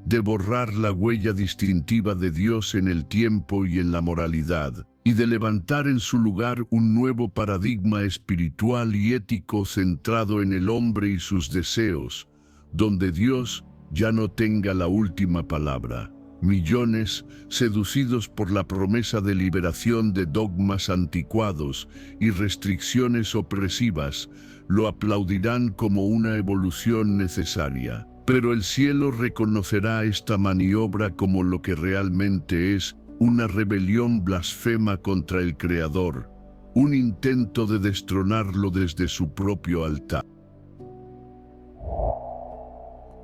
de borrar la huella distintiva de Dios en el tiempo y en la moralidad, y de levantar en su lugar un nuevo paradigma espiritual y ético centrado en el hombre y sus deseos, donde Dios ya no tenga la última palabra. Millones, seducidos por la promesa de liberación de dogmas anticuados y restricciones opresivas, lo aplaudirán como una evolución necesaria. Pero el cielo reconocerá esta maniobra como lo que realmente es: una rebelión blasfema contra el Creador, un intento de destronarlo desde su propio altar.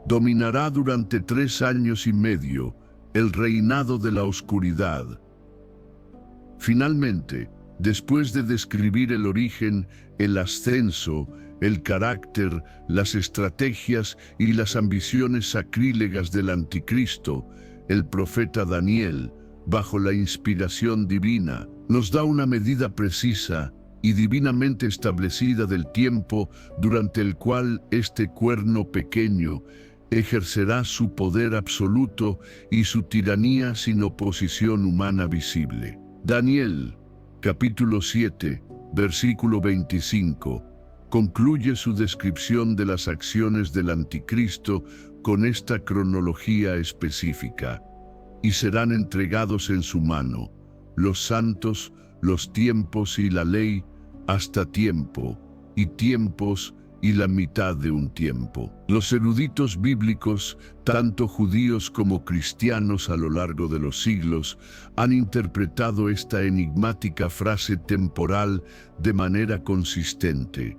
Dominará durante 3 años y medio el reinado de la oscuridad. Finalmente, después de describir el origen, el ascenso, el carácter, las estrategias y las ambiciones sacrílegas del anticristo, el profeta Daniel, bajo la inspiración divina, nos da una medida precisa y divinamente establecida del tiempo durante el cual este cuerno pequeño ejercerá su poder absoluto y su tiranía sin oposición humana visible. Daniel, capítulo 7, versículo 25, concluye su descripción de las acciones del anticristo con esta cronología específica: y serán entregados en su mano los santos, los tiempos y la ley, hasta tiempo, y tiempos, y la mitad de un tiempo. Los eruditos bíblicos, tanto judíos como cristianos a lo largo de los siglos, han interpretado esta enigmática frase temporal de manera consistente.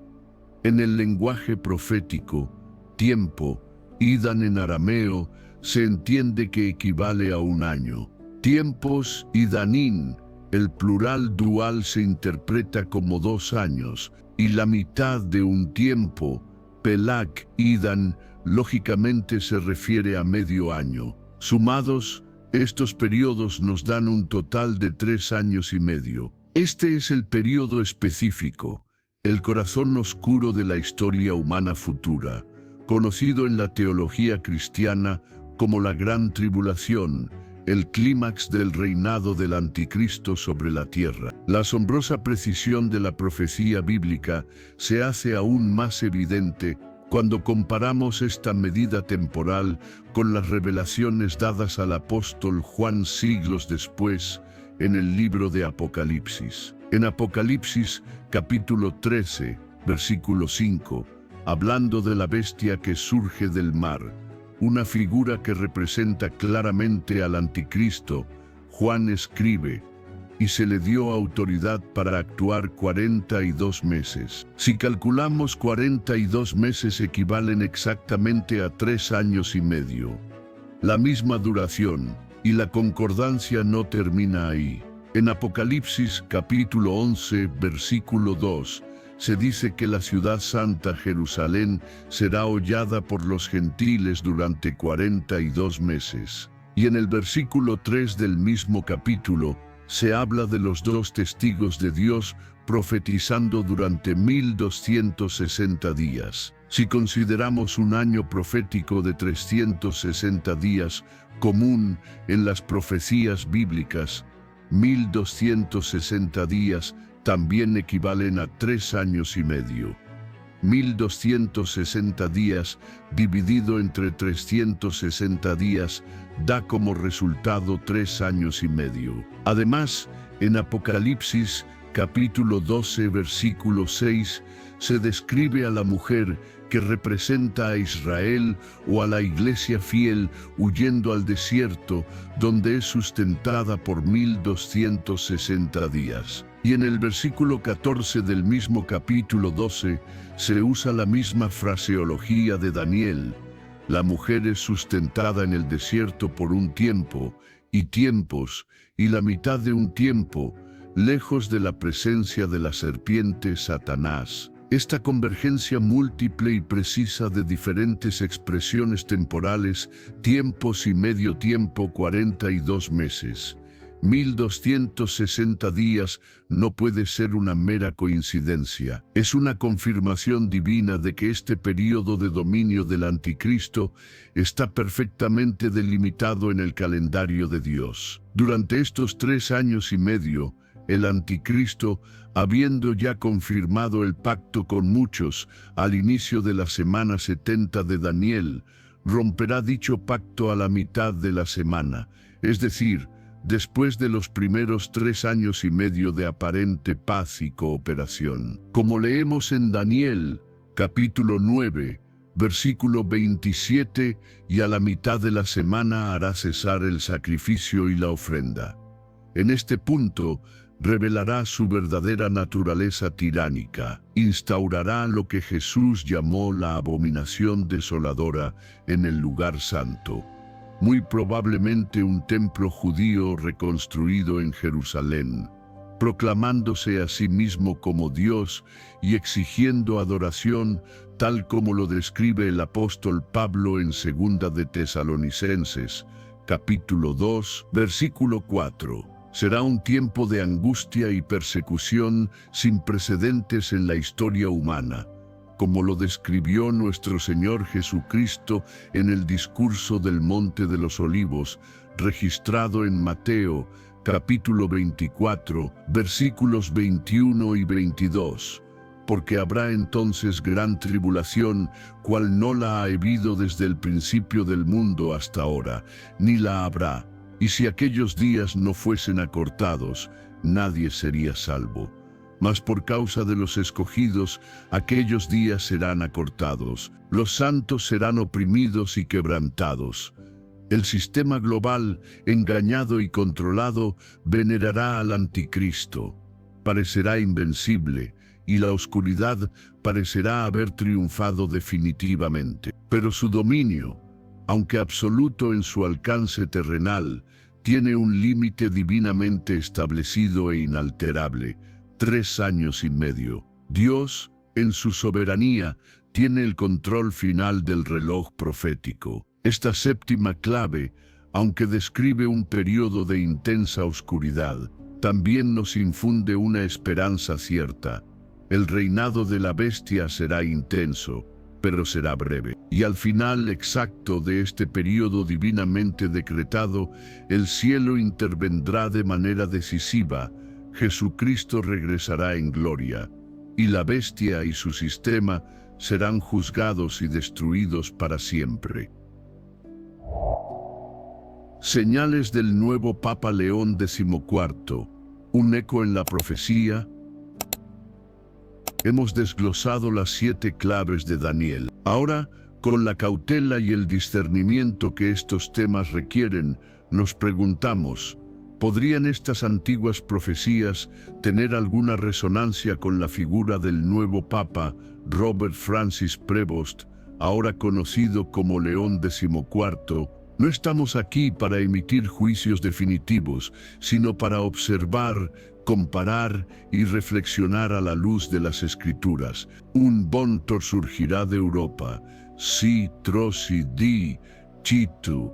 En el lenguaje profético, tiempo, idan en arameo, se entiende que equivale a un año. Tiempos, idanín, el plural dual, se interpreta como 2 años, y la mitad de un tiempo, pelak, idan, lógicamente se refiere a medio año. Sumados, estos periodos nos dan un total de 3 años y medio. Este es el periodo específico, el corazón oscuro de la historia humana futura, conocido en la teología cristiana como la Gran Tribulación, el clímax del reinado del anticristo sobre la tierra. La asombrosa precisión de la profecía bíblica se hace aún más evidente cuando comparamos esta medida temporal con las revelaciones dadas al apóstol Juan siglos después en el libro de Apocalipsis. En Apocalipsis capítulo 13, versículo 5, hablando de la bestia que surge del mar, una figura que representa claramente al anticristo, Juan escribe: y se le dio autoridad para actuar 42 meses. Si calculamos, 42 meses equivalen exactamente a 3 años y medio. La misma duración, y la concordancia no termina ahí. En Apocalipsis capítulo 11, versículo 2, se dice que la ciudad santa Jerusalén será hollada por los gentiles durante 42 meses. Y en el versículo 3 del mismo capítulo, se habla de los 2 testigos de Dios profetizando durante 1260 días. Si consideramos un año profético de 360 días, común en las profecías bíblicas, 1260 días también equivalen a 3 años y medio. 1260 días dividido entre 360 días da como resultado 3 años y medio. Además, en Apocalipsis capítulo 12, versículo 6, se describe a la mujer que representa a Israel o a la iglesia fiel huyendo al desierto, donde es sustentada por 1260 días. Y en el versículo 14 del mismo capítulo 12 se usa la misma fraseología de Daniel. La mujer es sustentada en el desierto por un tiempo, y tiempos, y la mitad de un tiempo, lejos de la presencia de la serpiente Satanás. Esta convergencia múltiple y precisa de diferentes expresiones temporales, tiempos y medio tiempo, 42 meses, 1260 días no puede ser una mera coincidencia. Es una confirmación divina de que este período de dominio del anticristo está perfectamente delimitado en el calendario de Dios. Durante estos 3 años y medio, el anticristo, habiendo ya confirmado el pacto con muchos al inicio de la semana 70 de Daniel, romperá dicho pacto a la mitad de la semana, es decir, después de los primeros 3 años y medio de aparente paz y cooperación. Como leemos en Daniel, capítulo 9, versículo 27, y a la mitad de la semana hará cesar el sacrificio y la ofrenda. En este punto, revelará su verdadera naturaleza tiránica, instaurará lo que Jesús llamó la abominación desoladora en el lugar santo, muy probablemente un templo judío reconstruido en Jerusalén, proclamándose a sí mismo como Dios y exigiendo adoración tal como lo describe el apóstol Pablo en 2 de Tesalonicenses, capítulo 2, versículo 4. Será un tiempo de angustia y persecución sin precedentes en la historia humana, como lo describió nuestro Señor Jesucristo en el discurso del Monte de los Olivos, registrado en Mateo, capítulo 24, versículos 21 y 22. Porque habrá entonces gran tribulación, cual no la ha habido desde el principio del mundo hasta ahora, ni la habrá. Y si aquellos días no fuesen acortados, nadie sería salvo. Mas por causa de los escogidos, aquellos días serán acortados. Los santos serán oprimidos y quebrantados. El sistema global, engañado y controlado, venerará al anticristo. Parecerá invencible, y la oscuridad parecerá haber triunfado definitivamente. Pero su dominio, aunque absoluto en su alcance terrenal, tiene un límite divinamente establecido e inalterable: 3 años y medio. Dios, en su soberanía, tiene el control final del reloj profético. Esta séptima clave, aunque describe un periodo de intensa oscuridad, también nos infunde una esperanza cierta. El reinado de la bestia será intenso, pero será breve. Y al final exacto de este período divinamente decretado, el cielo intervendrá de manera decisiva, Jesucristo regresará en gloria, y la bestia y su sistema serán juzgados y destruidos para siempre. Señales del nuevo Papa León XIV, un eco en la profecía. Hemos desglosado las 7 claves de Daniel. Ahora, con la cautela y el discernimiento que estos temas requieren, nos preguntamos: ¿podrían estas antiguas profecías tener alguna resonancia con la figura del nuevo Papa, Robert Francis Prevost, ahora conocido como León XIV? No estamos aquí para emitir juicios definitivos, sino para observar, comparar y reflexionar a la luz de las Escrituras. Un bontor surgirá de Europa, si trosi di, chitu,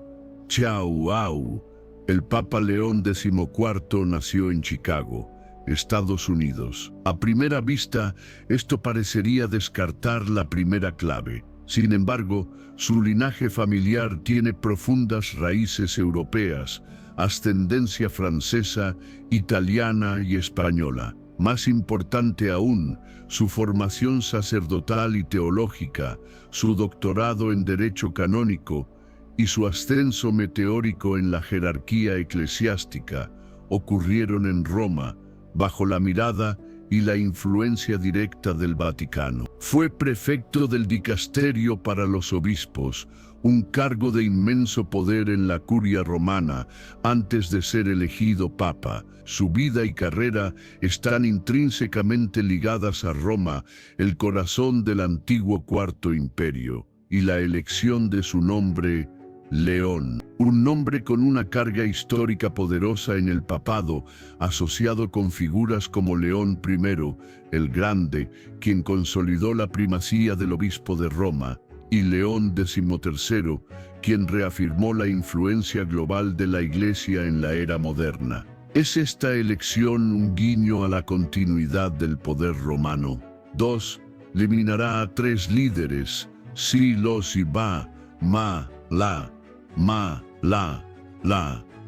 chau au. El Papa León XIV nació en Chicago, Estados Unidos. A primera vista, esto parecería descartar la primera clave. Sin embargo, su linaje familiar tiene profundas raíces europeas, ascendencia francesa, italiana y española. Más importante aún, su formación sacerdotal y teológica, su doctorado en Derecho Canónico y su ascenso meteórico en la jerarquía eclesiástica ocurrieron en Roma, bajo la mirada y la influencia directa del Vaticano. Fue prefecto del dicasterio para los obispos, un cargo de inmenso poder en la curia romana, antes de ser elegido papa. Su vida y carrera están intrínsecamente ligadas a Roma, el corazón del antiguo Cuarto Imperio, y la elección de su nombre, León, un nombre con una carga histórica poderosa en el papado, asociado con figuras como León I, el Grande, quien consolidó la primacía del obispo de Roma, y León XIII, quien reafirmó la influencia global de la Iglesia en la era moderna. ¿Es esta elección un guiño a la continuidad del poder romano? 2. Eliminará a 3 líderes, Si, Lo, Si, Ba, Ma, La.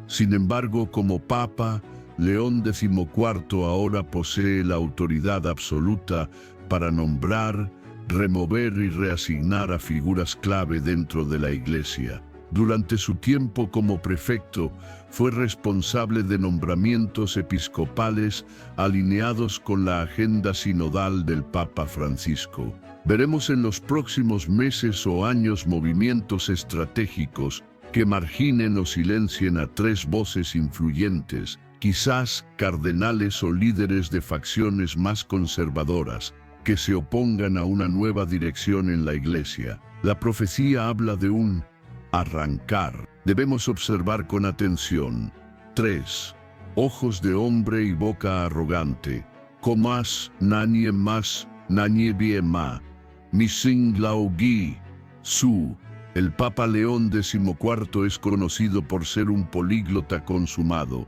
Sin embargo, como Papa, León XIV ahora posee la autoridad absoluta para nombrar, remover y reasignar a figuras clave dentro de la Iglesia. Durante su tiempo como prefecto, fue responsable de nombramientos episcopales alineados con la agenda sinodal del Papa Francisco. Veremos en los próximos meses o años movimientos estratégicos que marginen o silencien a 3 voces influyentes, quizás cardenales o líderes de facciones más conservadoras, que se opongan a una nueva dirección en la Iglesia. La profecía habla de un arrancar. Debemos observar con atención. 3. Ojos de hombre y boca arrogante. Comas, nanie más, nanie bien ma. Mising laogi. Su. El Papa León XIV es conocido por ser un políglota consumado,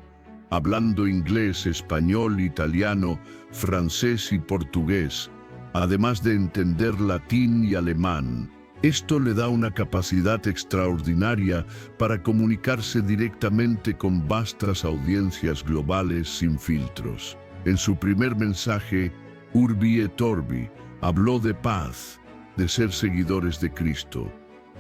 hablando inglés, español, italiano, francés y portugués, además de entender latín y alemán. Esto le da una capacidad extraordinaria para comunicarse directamente con vastas audiencias globales sin filtros. En su primer mensaje, Urbi et Orbi, habló de paz, de ser seguidores de Cristo,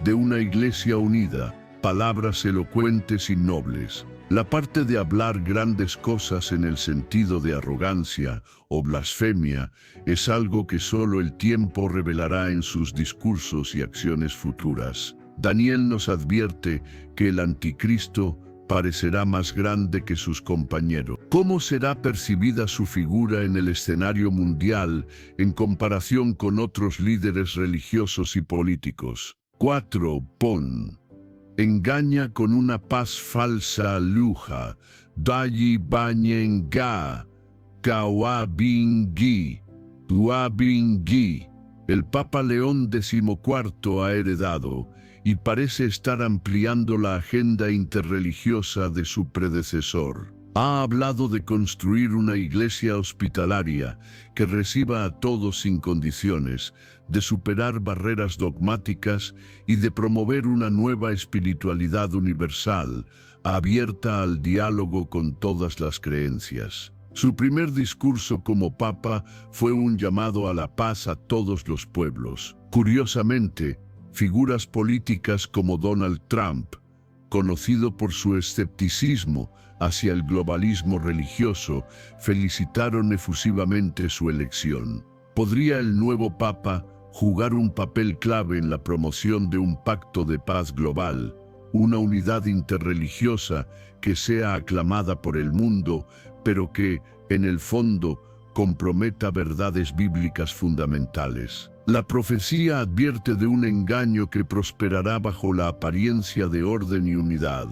de una iglesia unida, palabras elocuentes y nobles. La parte de hablar grandes cosas en el sentido de arrogancia o blasfemia es algo que solo el tiempo revelará en sus discursos y acciones futuras. Daniel nos advierte que el anticristo parecerá más grande que sus compañeros. ¿Cómo será percibida su figura en el escenario mundial en comparación con otros líderes religiosos y políticos? 4. Pon. Engaña con una paz falsa luja, dayi bañenga, kawabingi, tuabingi. El Papa León XIV ha heredado y parece estar ampliando la agenda interreligiosa de su predecesor. Ha hablado de construir una iglesia hospitalaria que reciba a todos sin condiciones, de superar barreras dogmáticas y de promover una nueva espiritualidad universal, abierta al diálogo con todas las creencias. Su primer discurso como Papa fue un llamado a la paz a todos los pueblos. Curiosamente, figuras políticas como Donald Trump, conocido por su escepticismo hacia el globalismo religioso, felicitaron efusivamente su elección. ¿Podría el nuevo Papa jugar un papel clave en la promoción de un pacto de paz global, una unidad interreligiosa que sea aclamada por el mundo, pero que, en el fondo, comprometa verdades bíblicas fundamentales? La profecía advierte de un engaño que prosperará bajo la apariencia de orden y unidad.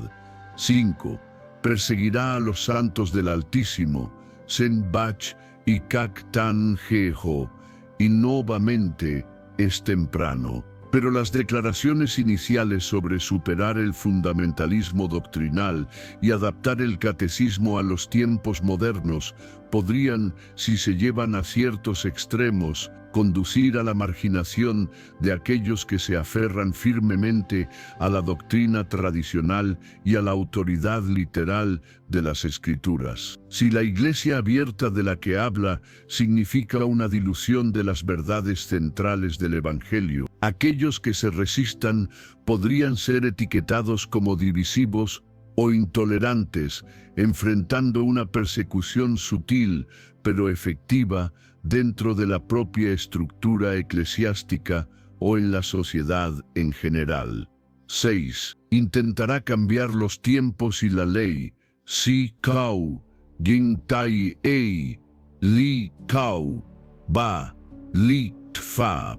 5. Perseguirá a los santos del Altísimo, Senbach y Cactan Jeho, y nuevamente es temprano. Pero las declaraciones iniciales sobre superar el fundamentalismo doctrinal y adaptar el catecismo a los tiempos modernos podrían, si se llevan a ciertos extremos, conducir a la marginación de aquellos que se aferran firmemente a la doctrina tradicional y a la autoridad literal de las Escrituras. Si la iglesia abierta de la que habla significa una dilución de las verdades centrales del Evangelio, aquellos que se resistan podrían ser etiquetados como divisivos o intolerantes, enfrentando una persecución sutil pero efectiva dentro de la propia estructura eclesiástica o en la sociedad en general. 6. Intentará cambiar los tiempos y la ley. Si Kau, Jin Tai Ei, Li Kau, Ba, Li Tfab.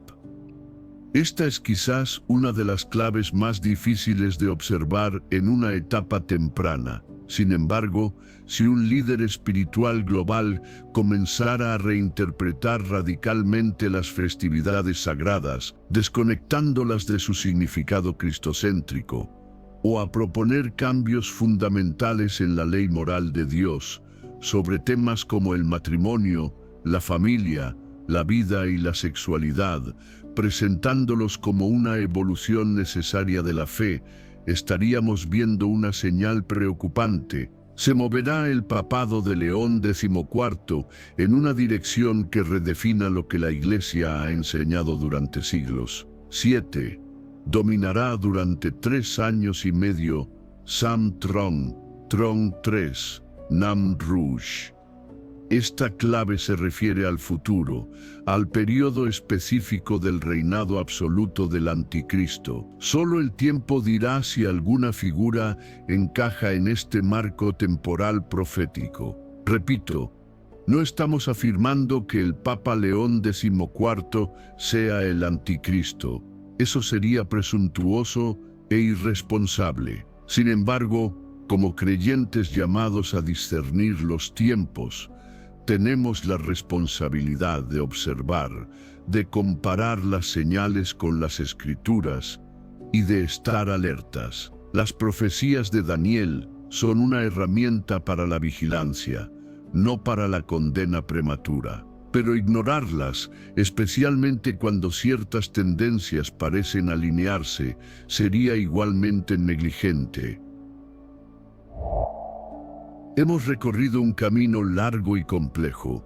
Esta es quizás una de las claves más difíciles de observar en una etapa temprana. Sin embargo, si un líder espiritual global comenzara a reinterpretar radicalmente las festividades sagradas, desconectándolas de su significado cristocéntrico, o a proponer cambios fundamentales en la ley moral de Dios sobre temas como el matrimonio, la familia, la vida y la sexualidad, presentándolos como una evolución necesaria de la fe, estaríamos viendo una señal preocupante. Se moverá el papado de León XIV en una dirección que redefina lo que la Iglesia ha enseñado durante siglos. 7. Dominará durante 3 años y medio Sam Trong, Trong 3, Nam Rouge. Esta clave se refiere al futuro, al periodo específico del reinado absoluto del Anticristo. Solo el tiempo dirá si alguna figura encaja en este marco temporal profético. Repito, no estamos afirmando que el Papa León XIV sea el Anticristo. Eso sería presuntuoso e irresponsable. Sin embargo, como creyentes llamados a discernir los tiempos, tenemos la responsabilidad de observar, de comparar las señales con las Escrituras y de estar alertas. Las profecías de Daniel son una herramienta para la vigilancia, no para la condena prematura. Pero ignorarlas, especialmente cuando ciertas tendencias parecen alinearse, sería igualmente negligente. Hemos recorrido un camino largo y complejo,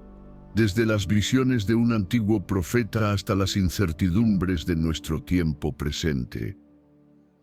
desde las visiones de un antiguo profeta hasta las incertidumbres de nuestro tiempo presente.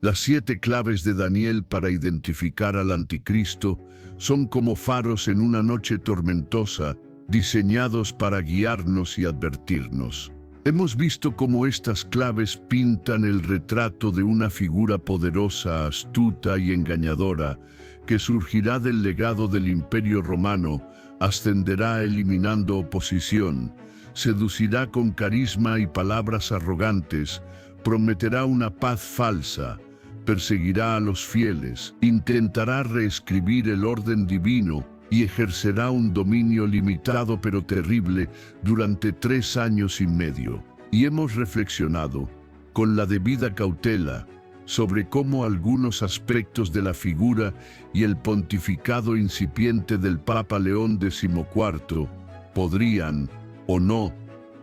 Las 7 claves de Daniel para identificar al Anticristo son como faros en una noche tormentosa, diseñados para guiarnos y advertirnos. Hemos visto cómo estas claves pintan el retrato de una figura poderosa, astuta y engañadora, que surgirá del legado del Imperio Romano, ascenderá eliminando oposición, seducirá con carisma y palabras arrogantes, prometerá una paz falsa, perseguirá a los fieles, intentará reescribir el orden divino y ejercerá un dominio limitado pero terrible durante 3 años y medio. Y hemos reflexionado, con la debida cautela, sobre cómo algunos aspectos de la figura y el pontificado incipiente del Papa León XIV podrían, o no,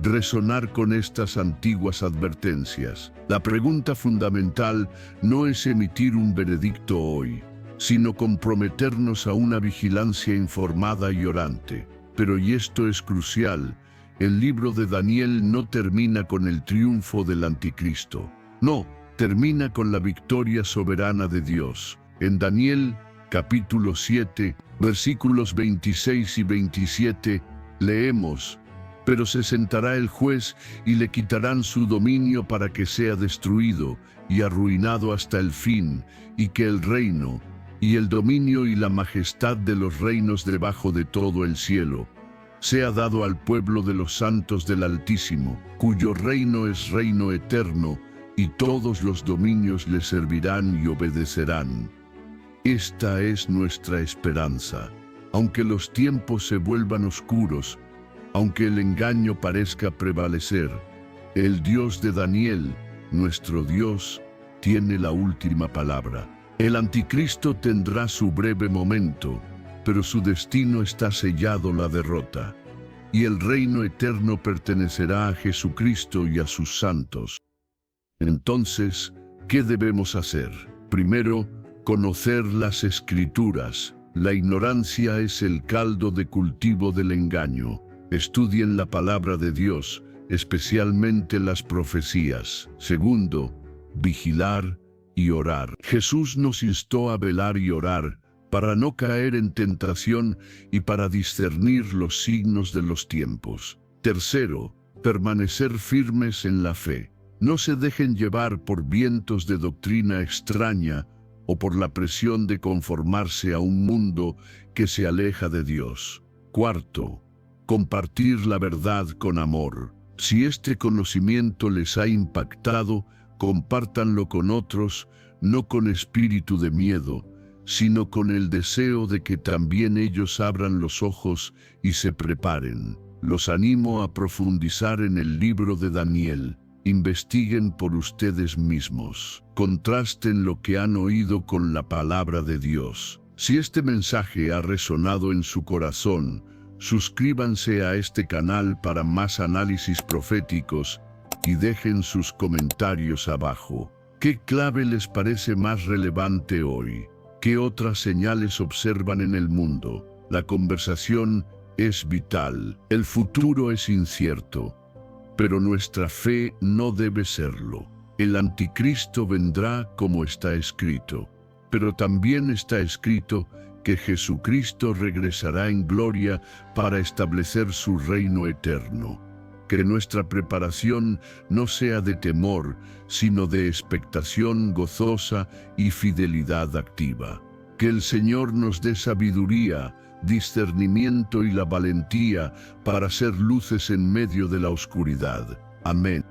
resonar con estas antiguas advertencias. La pregunta fundamental no es emitir un veredicto hoy, sino comprometernos a una vigilancia informada y orante. Pero, y esto es crucial, el libro de Daniel no termina con el triunfo del Anticristo. No, termina con la victoria soberana de Dios. En Daniel, capítulo 7, versículos 26 y 27, leemos: «Pero se sentará el juez y le quitarán su dominio para que sea destruido y arruinado hasta el fin, y que el reino, y el dominio y la majestad de los reinos debajo de todo el cielo sea dado al pueblo de los santos del Altísimo, cuyo reino es reino eterno, y todos los dominios le servirán y obedecerán». Esta es nuestra esperanza. Aunque los tiempos se vuelvan oscuros, aunque el engaño parezca prevalecer, el Dios de Daniel, nuestro Dios, tiene la última palabra. El Anticristo tendrá su breve momento, pero su destino está sellado la derrota, y el reino eterno pertenecerá a Jesucristo y a sus santos. Entonces, ¿qué debemos hacer? Primero, conocer las Escrituras. La ignorancia es el caldo de cultivo del engaño. Estudien la palabra de Dios, especialmente las profecías. Segundo, vigilar y orar. Jesús nos instó a velar y orar para no caer en tentación y para discernir los signos de los tiempos. Tercero, permanecer firmes en la fe. No se dejen llevar por vientos de doctrina extraña o por la presión de conformarse a un mundo que se aleja de Dios. Cuarto, compartir la verdad con amor. Si este conocimiento les ha impactado, compártanlo con otros, no con espíritu de miedo, sino con el deseo de que también ellos abran los ojos y se preparen. Los animo a profundizar en el libro de Daniel. Investiguen por ustedes mismos. Contrasten lo que han oído con la palabra de Dios. Si este mensaje ha resonado en su corazón, suscríbanse a este canal para más análisis proféticos y dejen sus comentarios abajo. ¿Qué clave les parece más relevante hoy? ¿Qué otras señales observan en el mundo? La conversación es vital. El futuro es incierto, pero nuestra fe no debe serlo. El anticristo vendrá como está escrito, pero también está escrito que Jesucristo regresará en gloria para establecer su reino eterno. Que nuestra preparación no sea de temor, sino de expectación gozosa y fidelidad activa. Que el Señor nos dé sabiduría, discernimiento y la valentía para ser luces en medio de la oscuridad. Amén.